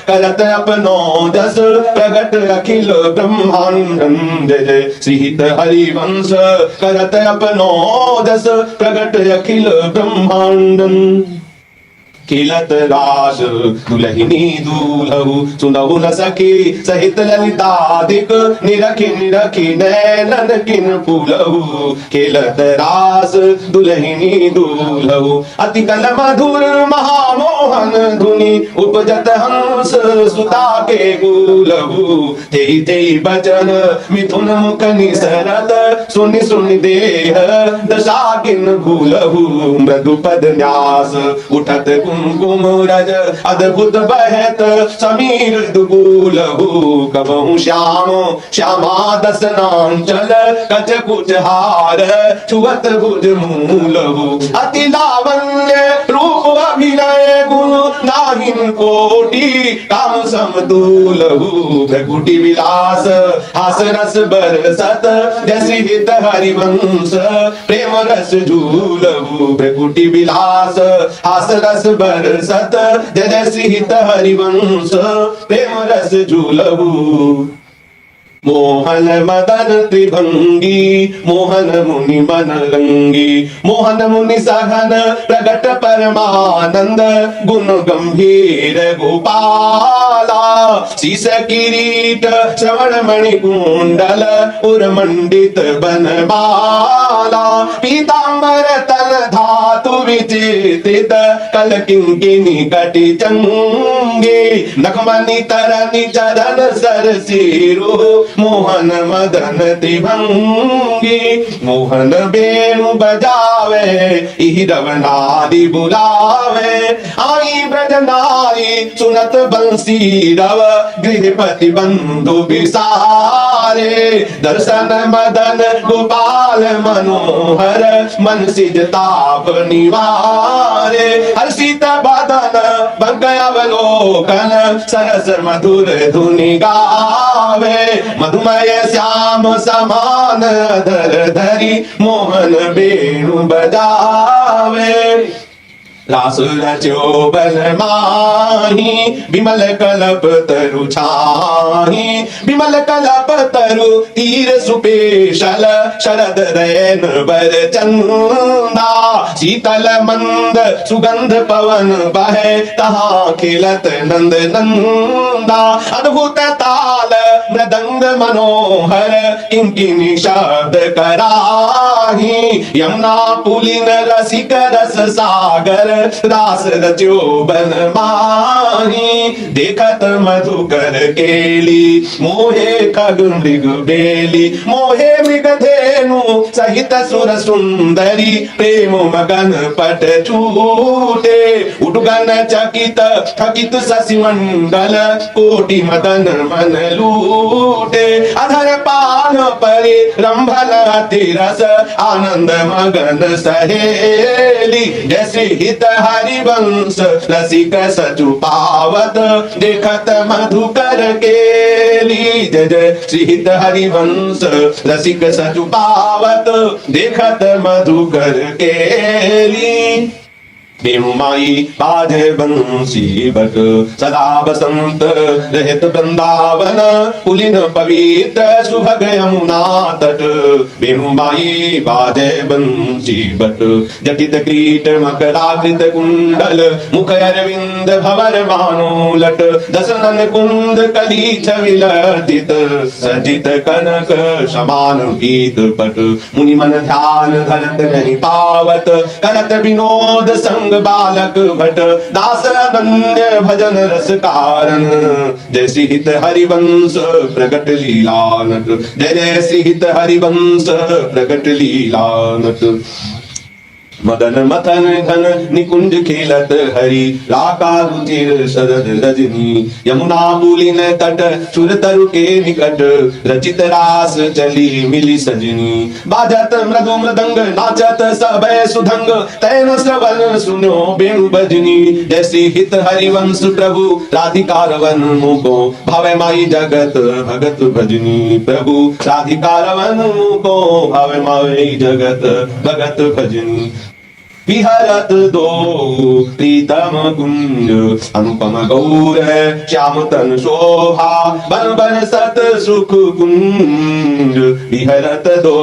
करत अपनो जस प्रगट अखिल ब्रह्मांडन जय जय श्री हित हरिवंश करत अपनो जस प्रगट अखिल ब्रह्मांडन। खिलत रास दुलहिनी दूलहु सुनहु न सकी सहित ललितादिक निरखि निरखि नैनन किन फूलहु खिलत रास दुलहिनी दूलहु अति कल मधुर महामोहन धुनि उपजत हंस सुता के गुलहु तेहि तेहि बचन मिथुन मुख निसरत सुनि सुनि देह दशा किन भूलहु मृदु पद न्यास उठत कुमकुम रज अद्भुत बहत समीर दुबूलहु कबहु श्याम श्यामा दसनांचल कच कुच हार छुअत भुज मूलहु अति लावण्य रूप अभिनय गुण नाहिन कोटि काम समतुलहु भ्रकुटि विलास हास रस बरसत जैसी हित हरिवंश प्रेम रस झूलहु भ्रकुटि विलास हास रस बरसत जय श्री हित हरिवंश प्रेम रस झूलहु। मोहन मदन त्रिभंगी मोहन मुनि मन रंगी मोहन मुनि सघन प्रगट परमानंद गुण गंभीर गोपाला शीस किरीट श्रवण मणि कुंडल उर्मंडित बनमाला पीतांबर तल धातु विचित्रित कल किंकिनी कटि चंगे नखमणि तरनि चरण सरसीरु मोहन मदन त्रिभंगी मोहन बेणु बजावे रवनादि बुलावे आई ब्रज नारी सुनत बंसी रव गृहपति बंधु विसारे दर्शन मदन गोपाल मनोहर मन सिज ताप निवारे हर्षित बदन बंकय अवलोकन सरस मधुर धुनि गावे मधुमय श्याम समान धर धरी मोहन बेणु बजावे रास रचो बल माही विमल कलप तरु छाही विमल कलप तरु तीर सुपेशल शरद रैन बर चंदा शीतल मंद सुगंध पवन बहे तहाँ खिलत नंद नंदा अद्भुत ताल मृदंग मनोहर किंकिनी शब्द कराही यमुना पुलिन रसिक रस सागर रास रच्यो बन माही। देखत मधुकर केली मोहे खग मृग बेली। मोहे मृग धेनु सहित सुर सुंदरी। प्रेम मगन पट छूटे उठगन चकित थकित शशि मंडल। कोटि मदन मन लूटे अधर पान परे रंभन तिरस। आनंद मगन सहेली जैसे हित हरिवंश रसिक सचु पावत। देखत मधुकर केली जय जय श्री हित हरिवंश रसिक सचु पावत। देखत मधुकर केली। वेणुमाई बाजे बंसी बट सदा बसंत रहित वृंदावन। पुलिन पवित्र सुभग यमुना तट। वेणुमाई बाजे बंसी बट जटित क्रीट मकराकृत कुंडल। मुख अरविंद भवर भानु लट। दशनन कुंद कली विलर्जित सजित कनक समान पीत पट। मुनि मन ध्यान धरत नहीं पावत। करत विनोद संग बालक भट। दास अनन्य भजन रस कारण। जय श्री हित हरिवंश प्रगट लीला नट। जय जय श्री हित हरिवंश प्रगट लीला नट। मदन मथन घन निकुंज खेलत हरि। राका रुचिर शरद रजनी। यमुना पुलिन तट सुर तरु के निकट। रचित रास चली मिली सजनी। बाजत मृदु मृदंग नाचत सबय सुधंग। तैन श्रवण सुनो वेणु बजनी। जैसी हित हरिवंश प्रभु राधिका रवन मुको। भावे माई जगत भगत भजनी। प्रभु राधिका रवन मुको। भावे माई जगत भगत भजनी। विहरत दो प्रीतम कुंज। अनुपम गौर श्याम तन शोभा। बन बन सत सुख कुंज। विहरत दो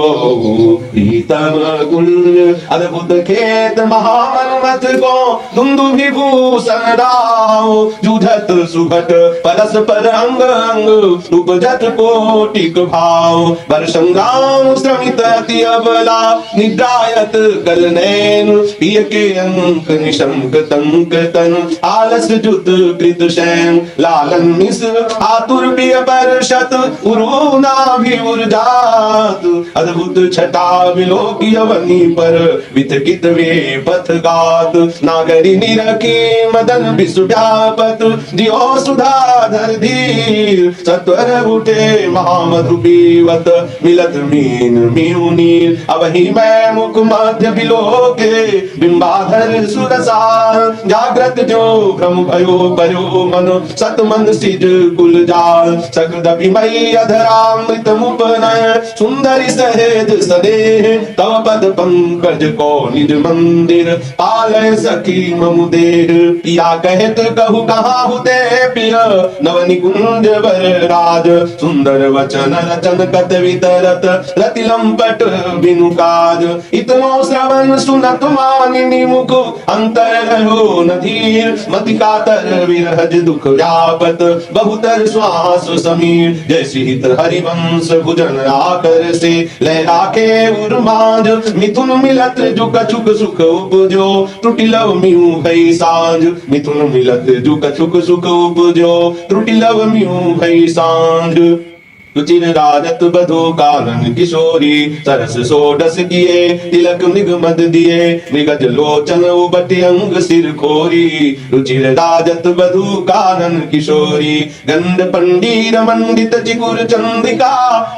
प्रीतम कुंज। अद्भुत खेत महामन्मथ को। धुंधु विभूषण राव। जूझत सुभट परस पर अंग अंग। उपजत कोटिक भाव। बर संग्राम श्रमित अति अबला। निद्रायत गल नैन। पिय के अंक निशंक तंक तन। आलस जुत कृत शैन। लालन मिस आतुर पिय परशत। उरु नाभि उर्जात। अद्भुत छटा विलोकी अवनी पर। वितकित वे पथ गात। नागरी निरखी मदन विसुव्यापत। दियो सुधाधर धीर। सत्वर उठे महामधु पीवत। मिलत मीन मीऊ नीर। अवहि मैं मुख मध्य बिलोके। बिंबाधर सुरसार। जागृत जो भ्रम भयो भयो मन। सत मन सिज कुल जाल। सकृद अभिमयी अधरामृत मुपनय। सुंदरी सहेज सदेह। तव पद पंकज को निज मंदिर। पालय सखी ममु देह। पिया कहत कहु कहाँ हुते पिय। नव निकुंज वर राज। सुंदर वचन रचन कत वितरत। रति लंपट बिनु काज। इतनो श्रवण सुनत मानिनी मुख। अंतर रहो नधीर। मति कातर विरहज दुख व्यापत। बहुतर श्वास समीर। जय श्री हित हरिवंश भुजन आकर से। लय राखे उर्माज। मिथुन मिलत जुक छुक सुख उपजो। त्रुटि लव मिऊ भई सांझ। मिथुन मिलत जुक छुक सुख उपजो। त्रुटि लव मिऊ भई सांझ। रुचिर राजत बधु कानन किशोरी। सरस सोडस किए तिलक मृग मद दिए। मृगज लोचन उबटि अंग सिर खोरी। रुचिर राजत बधु कानन किशोरी। गंध पंडीर मंडित चिकुर चंद्रिका।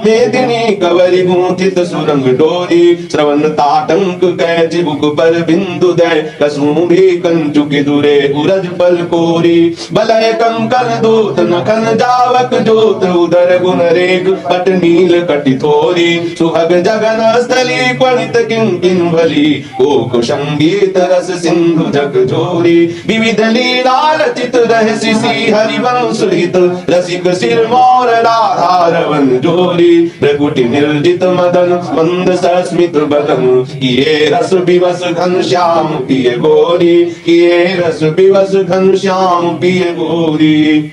मेदिनी कवरि गुंथित सुरंग डोरी। श्रवण ताटंक कै चिबुक पर बिंदु दय। कसुंभी कंचुक दुरे उरज पल कोरी। बलय कंकन दूत नखन जावक जोत। उदर गुण रे पट नील कटिथोरी। सुभग जगन स्थली क्वणित किंकिन भली। कोक संगीत रस सिंधु जग जोरी। विविध लीला रचित रहसि श्री हरिवंश हित। रसिक सिर मोर राधा रवन जोरी। भृगुटि निर्जित मदन मंद सस्मित बदन। किए रस विवश घन श्याम पिय गोरी। किए रस विवश घन श्याम पिय गोरी।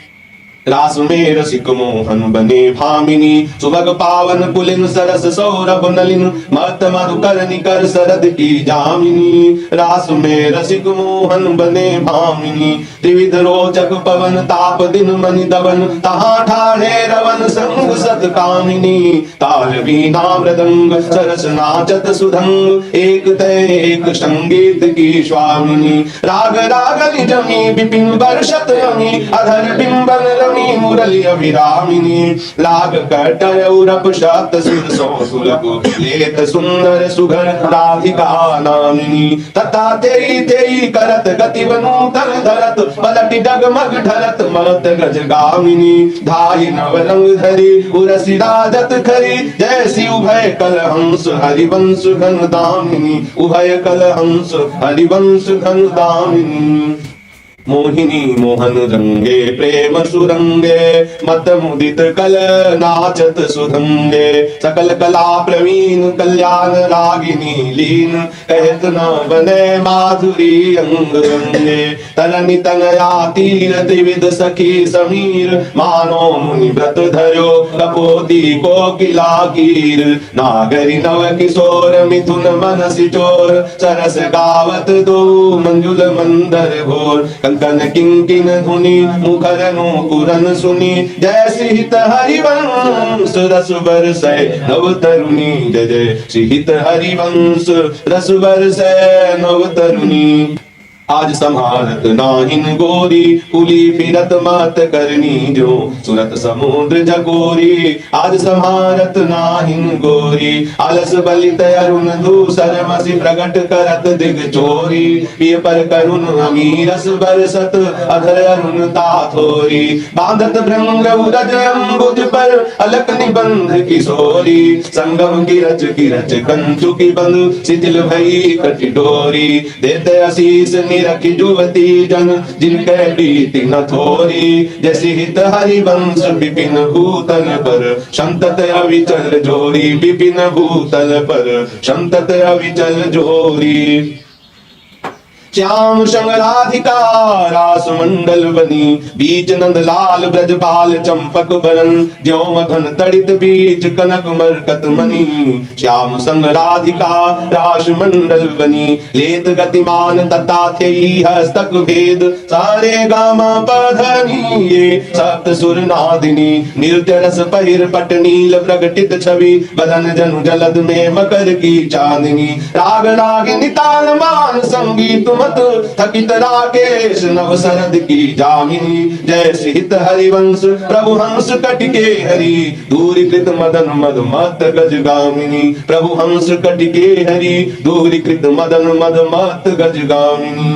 रास में रसिक मोहन बने भामिनी सुभग पावन पुलिन सरस सौरभ नलिन मत मधुकर निकर सरद की जामिनी रास में रसिक मोहन बने भामिनी त्रिविध रोचक पवन ताप दिन मनि दवन तहाँ ठाणे रवन संग सत कामिनी ताल वीणा मृदंग सरस नाचत सुधंग एक तय एक संगीत की स्वामिनी राग राग निजमी विपिन वर्षत यमी अधर बिंबन रमी मुरली अभिरामिनी लाग कटर उरप शत सुर सो सुलभ लेत सुंदर सुघर राधिका नामिनी तथा तेरी तेरी करत गति बनु तन धरत पलटि डगमग ढलत मत गज गामिनी धाई नव रंग धरी उरसी राजत खरी जैसी उभय कल हंस हरिवंश घन दामिनी उभय कल हंस हरिवंश घन दामिनी मोहिनी मोहन रंगे प्रेम सुरंगे मत मुदित कल नाचत सुधंगे सकल कला प्रवीण कल्याण रागिनी लीन कहत न बने माधुरी अंग रंगे तरनि तनया तीर त्रिविध सखी समीर मानो मुनि व्रत धरो कपोती कोकिला कीर नागरी नव किशोर मिथुन मनसि चोर सरस गावत दो मंजुल मंदर घोर कंकन किंकिन धुनि मुखर नूपुरन सुनी जैसी हित हरिवंश रस बरसै नव तरुणी जय जय श्री हित हरिवंश रस बरसै नव तरुणी आज संहारत नाहिन गोरी कुली फिरत मत करनी जो सुरत समुद्र जगोरी आज संहारत नाहिन गोरी अलस बलित अरुण दूसर मसी प्रगट करत दिग चोरी पिय पर करुण अमीरस बरसत अधर अरुण ताथोरी बांधत भृंग उरज अंबुज पर अलक निबंध किशोरी संगम की रच कंचु की बंद शिथिल भई कटिडोरी देते आशीष निरखी जुवती जन जिनके प्रीति न थोरी जैसी हित हरिवंश विपिन भूतल पर संतत अविचल जोरी विपिन भूतल पर संतत अविचल जोरी श्याम संग राधिका रास मंडल बनी बीच नंद लाल ब्रजपाल चंपक बरन ज्यो मखन तड़ित बीच कनक मरकत मणि श्याम संग राधिका रास मंडल बनी लेत गतिमान तथा थेई हस्तक भेद सारे गामा पधनी ये सप्त सुर नादिनी नृत्य रस पहिर पट नील प्रगटित छवि बदन जनु जलद में मकर की चांदनी राग रागिनी ताल मान संगीत मत थकित राकेश नव शरद की जामिनी जय श्रीहित हरिवंश प्रभु हंस कटिके हरि दूरीकृत मदन मद मत गज गामिनी प्रभु हंस कटिके हरि दूरीकृत मदन मद मत गज गामिनी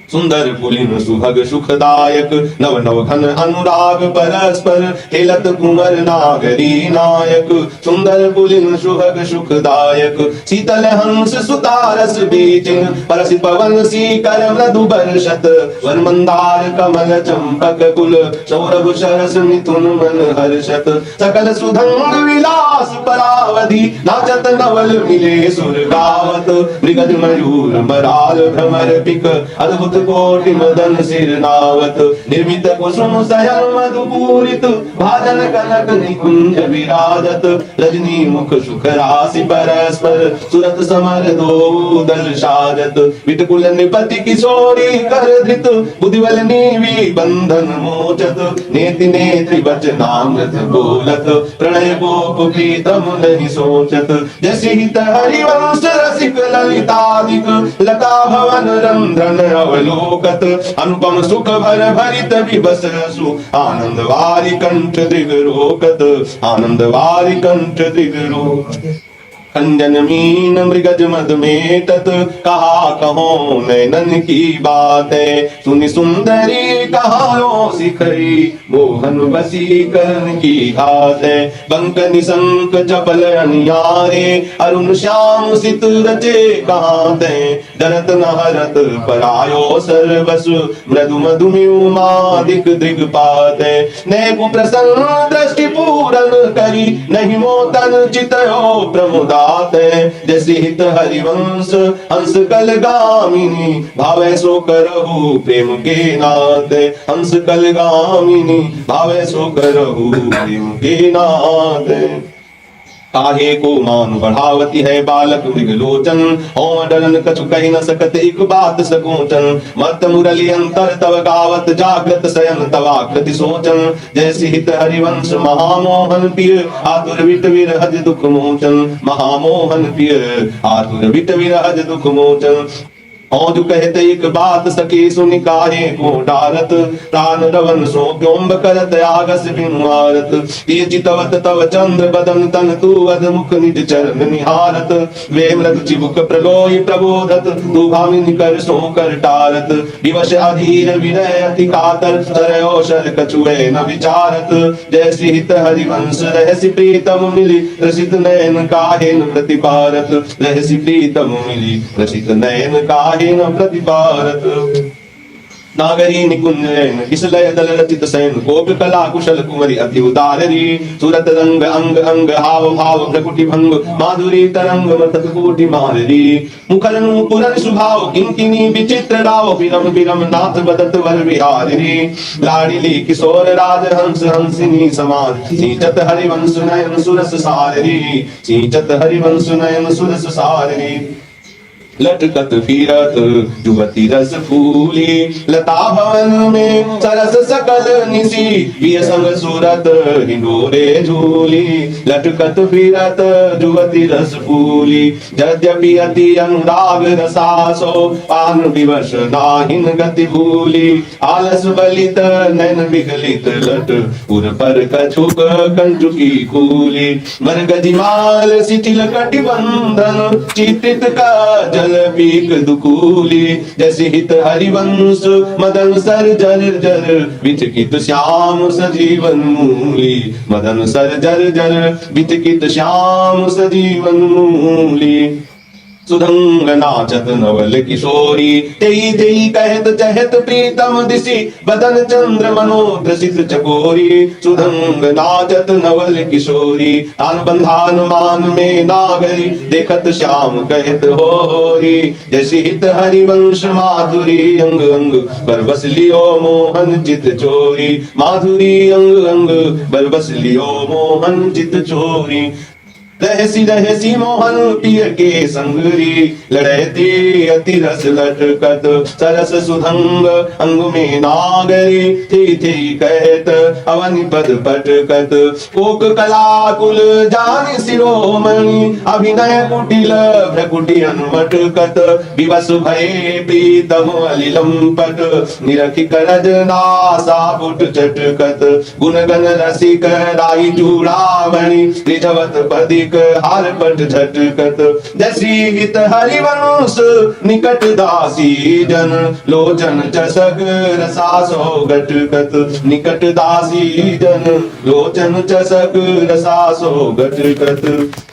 सुंदर पुलिन सुभग सुखदायक नव नव घन अनुराग परस्पर खेलत कुंवर नागरी नायक सुंदर पुलिन सुभग सुखदायक शीतल हंस सुतारस बीचिन परसि पवन सीकर मृदु बर्षत वन मंदार कमल चंपक कुल सौरभ सरस मिथुन मन हर्षत सकल सुधंग विलास परावधि नाचत नवल मिले सुर गावत मृगज मयूर मराल भ्रमर पिक अद्भुत कोटि मदन सिर नावत निर्मित कुसुम सयल मधुपूरित भाजन कनक निकुंज विराजत रजनी मुख सुख राशि परस्पर सुरत समर दो दल साजत विटकुल निपति किशोरी कर धृत बुद्धिबल नीवी बंधन मोचत नेति नेत्रि वचनामृत बोलत प्रणय गोप प्रीतम नहीं सोचत जैसे हित हरिवंश रसिक ललितादिक लता भवन रंध्रन अवलोकत अनुपम सुख भर भरित विबस रसु आनंद वारी कंठ दिग रोकत आनंद वारी कंठ दिग रोकत खंजन मीन मृगज मद में तत कहा कहो नैनन की बात है सुनि सुंदरी कहा शिखरी मोहन वसीकरण की घात है बंक निशंक चपल अनियारे अरुण श्याम सित रचे कहात है डरत न हरत परायो सर्वसु मृदु मधुमिमादिक दिग्पात है नैकु प्रसन्न दृष्टि पूरन करी नहीं मोतन चितयो प्रमुदा गाते, जैसे हित हरिवंश हंस कल गामिनी, भावे सो करहु प्रेम के नाते, हंस कल गामिनी भावे सो करहु प्रेम के नाते। काहे को मान बढ़ावती है बालक मृगलोचन, होम डरन कछु कही न सकत एक बात सकोचन, मत मुरली अंतर तव गावत जागृत शयन तवाकृति सोचन, जैसे हित हरिवंश महामोहन पिय आतुर विट विरहज दुख मोचन, महामोहन पिय आतुर विट विरहज दुख मोचन। औ जो कहते एक बात सके सुनि काहे को डारत, प्राण रवन सो व्योम्ब करत आगस बिनुआरत, ये चितवत तव चंद्र बदन तन तू अधमुख निज चरण निहारत, वे मृग चिबुक प्रलोय प्रबोधत तू भामिनी कर सो कर टारत, विवश अधीर विनय अति कातर तरयो शर कछुए न विचारत, जैसी हित हरिवंश रहसि प्रीतम मिली रसित नयन काहे न प्रतिपारत, रहसि प्रीतम मिली रसित नयन काहे न प्रतिपारत। नागरी निकुंजन किसलय दल रचित सैन, गोप कला कुशल कुमरी अति उदारी, सूरत रंग अंग अंग हाव भाव भ्रकुटि भंग, माधुरी तरंग मथक कोटि मारी, मुखर नूपुरन सुभाव किंकिनी विचित्र राव, विरम विरम नाथ बदत वर विहारी, लाडिली किशोर राज हंस हंसिनी समान, सींचत हरिवंश नयन सुरस साररी, सींचत हरिवंश नयन सुरस साररी। लटकत फिरत जुवती रस फूली, लता भवन में सरस सकल निसी, पिय संग सूरत हिंडोरे झूली, लटकत फिरत जुवती रस फूली, यद्यपि अति अनुराग रसासो, पान विवश नाहिन गति भूली, आलस बलित नैन विगलित लट पुर पर कछुक कंचुकी कूली, मरगजिमाल शिथिल कटिबंधन, चित्रित का जल पीक दुकूली, जैसे हित हरिवंश मदन सर जर जर, विचकित श्याम सजीवन मूली, मदन सर जर जर विचकित श्याम सजीवन मूली। सुधंग नाचत नवल किशोरी, तेई तेई कहत चहत प्रीतम दिसी, बदन चंद्र मनोद्रसित चकोरी, सुधंग नाचत नवल किशोरी, आन बंधान मान में नागरी, देखत श्याम कहत होरी, जैसी हित हरिवंश माधुरी अंग अंग बरबस लियो मोहन चित चोरी, माधुरी अंग अंग बरबस लियो मोहन चित चोरी। रहसी रहसी मोहन पिय के संगरी, लड़ती अति रस लटकत सरस सुधंग अंग में नागरी, थी थी कहत अवनि पद पटकत, कोक कला कुल जान शिरोमणि, अभिनय कुटिल भ्रकुटि अनुमटकत, विवश भय प्रीतम अलिलंपट, निरखि करज नासा पुट चटकत, गुणगन रसिक राई चूड़ामणि, रिझवत पदी हार पट झटकत, जैसी हित हरिवंश निकट दासी जन, लोचन चसक रसासो गटकत, निकट दासी जन लोचन चसक रसासो गटकत।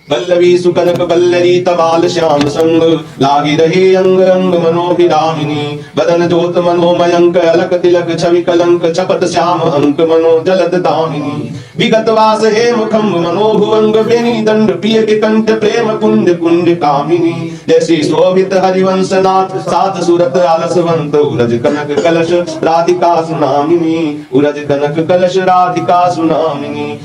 वल्लवी सुकनक वल्लरी तमाल श्याम संग, लागी रहे अंग अंग मनोभिरामिनी, बदन जोत मनोमयंक अलक तिलक छवि कलंक, छपत श्याम अंक मनो जलद दामिनी, विगत वास हे मुखम मनोभुवंग, बेनी दंड प्रिय के कंठ प्रेम कुंड कुंड कामिनी, जैसी शोभित हरिवंश नाथ सात सूरत आलसवंत, उरज कनक कलश राधिका सुनामिनी, उरज कनक कलश राधिका सुनामिनी।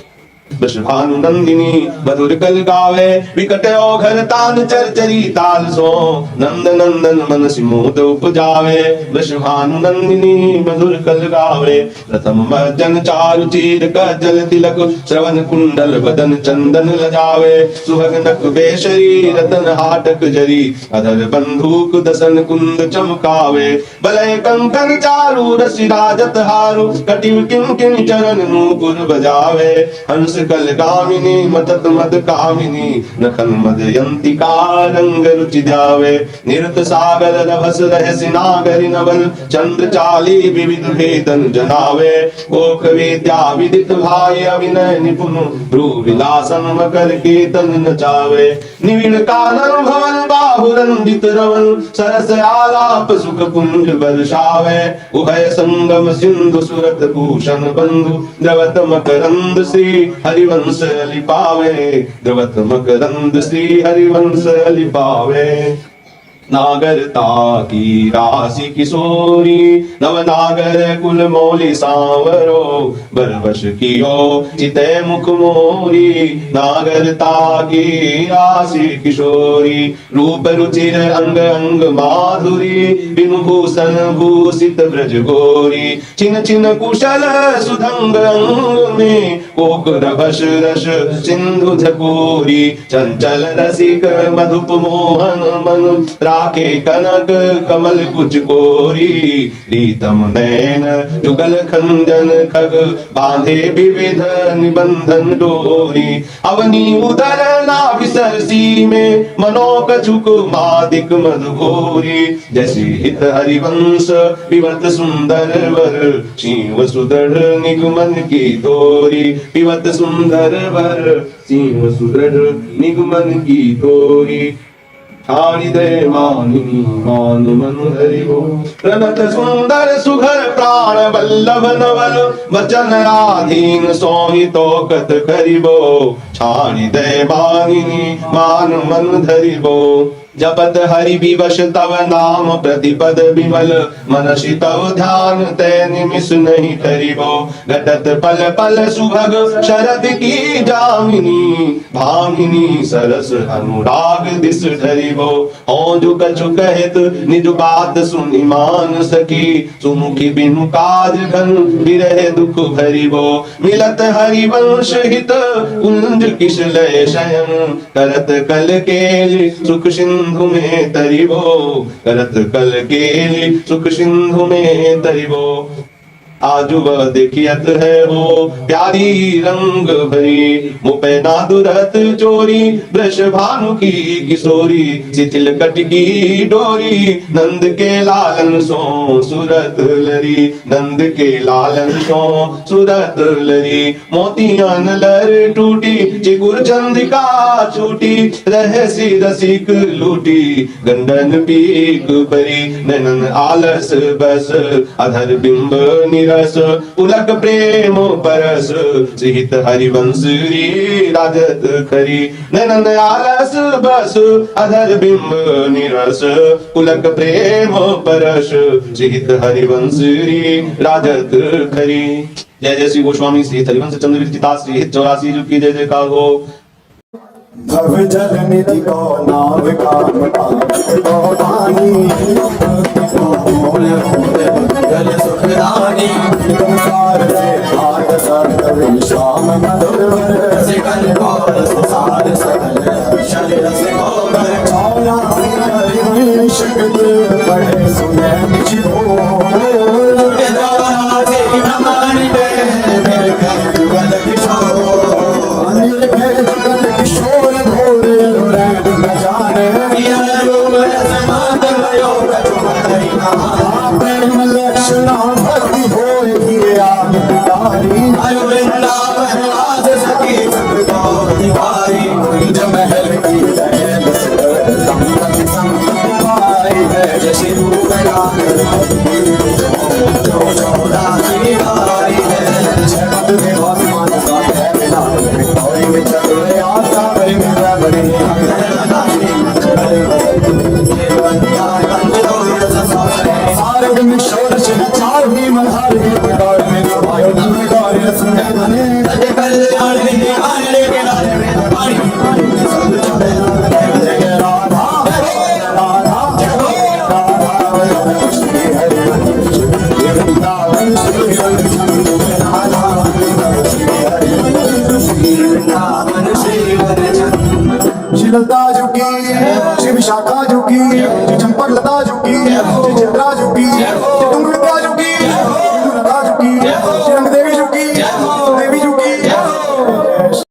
वृषभानु नंदिनी मधुर कल गावे, विकट औघर तान चरचरी ताल सो, नंद नंदन मन सिमोद उपजावे, वृषभानु नंदिनी मधुर कल गावे, प्रथम जन चारु चीर कजल तिलक, श्रवण कुंडल बदन चंदन लजावे, सुभग नक बेशरी रतन हाटक जरी, अधर बंधुक दसन कुंद चमकावे, बलय कंकन चारु रसि राजत हारु, कटिव किन किन चरण नूपुर बजावे, हंस कल गामिनी मतत मद कामिनी, नखन मदयंतिका रंग रुचि ध्यावे, निरत सागर रभस रहसि नागरि नवल, चंद्र चाली विविध भेदन जनावे, कोक विद्या विदित भाई अभिनय निपुण, भ्रू विलासन मकर कीर्तन नचावे, निविड़ कानन भवन बाहु रंजित रवन, सरस आलाप सुख कुंज बरसावे, उभय संगम सिंधु सुरत भूषण बंधु, द्रवत मकरंद श्री हरि हरिवंश लिपावे, द्रवत मकरंद श्री हरिवंश लिपावे। नागरता की राशि किशोरी, नवनागर कुल मौली सांवरो, बरवश कियो चिते मुख मोरी। नागरता की राशि किशोरी, रूप रुचिर अंग अंग माधुरी, विभूषण भूषित ब्रज गोरी। छिन छिन कुशल सुधंग अंग में, कोकुर भस रस सिंधु झकोरी। चंचल रसिक मधुप मोहन मन, राखे कनक कमल कुच कोरी। प्रीतम नैन जुगल खंजन खग, बांधे विविध निबंधन डोरी। अवनी उदर नाभि सरसी में, मनो कछुक मादिक मधुघोरी। जैसे हित हरिवंश विवत सुंदर वर, शिव सुदृढ़ निगमन की तोरी। विवत सुंदर वर, शिव सुदृढ़ निगमन की तोरी। हृदय मानिनी मान मन हरिवो, प्रणत सुंदर सुघर प्राण वल्लभ नवल, वचन राधीन सोई तो कत करिबो। हृदय मानिनी मान मन धरिबो, जपत हरि विवश तव नाम प्रतिपद विमल। मनसि तव ध्यान ते निमिष नहीं करिबो, घटत पल पल सुभग शरद की जामिनी। भामिनी सरस अनुराग दिस धरिबो, हो जो कछु कहत निज बात सुनि मान सकी। सुमुखी बिनु काज घन विरह दुख भरिबो, मिलत हरिवंश हित कुंज किस लय शयन। करत कल केल सुख सिंधु में तरिबो, करत कल केल सुख सिंधु में तरिबो। आजु वह देखियत है वो प्यारी रंग भरी, मुपे ना दुरत चोरी। वृष भानु की किशोरी, शिथिल कट की डोरी। नंद के लालन सो सूरत लरी, नंद के लालन सो सूरत लरी। मोतियान लर टूटी, चिगुर चंद्रिका छूटी। रहसी रसिक लूटी, गंडन पीक भरी। नैनन आलस बस, अधर बिंब निरस। पुलक प्रेम परस, सिहित हरिवंश राजत खरी। नैनन आलस बस, अधर बिंब निरस। पुलक प्रेम परस, सिहित हरिवंश राजत खरी। जय जय श्री गोस्वामी श्री हरिवंश चंद्र विरचिता श्री हित 84 युग की जय जयकार हो। भव जल निधि को नाव का को पानी, जल सुखदानी। संसार से भाग सब श्याम मधुर, सिकल कौर संसार सकल शरीर से गोबर। छाया हरिवंश बड़े सुने निशिभो, लता झुकी, शिव शाखा झुकी, चंपक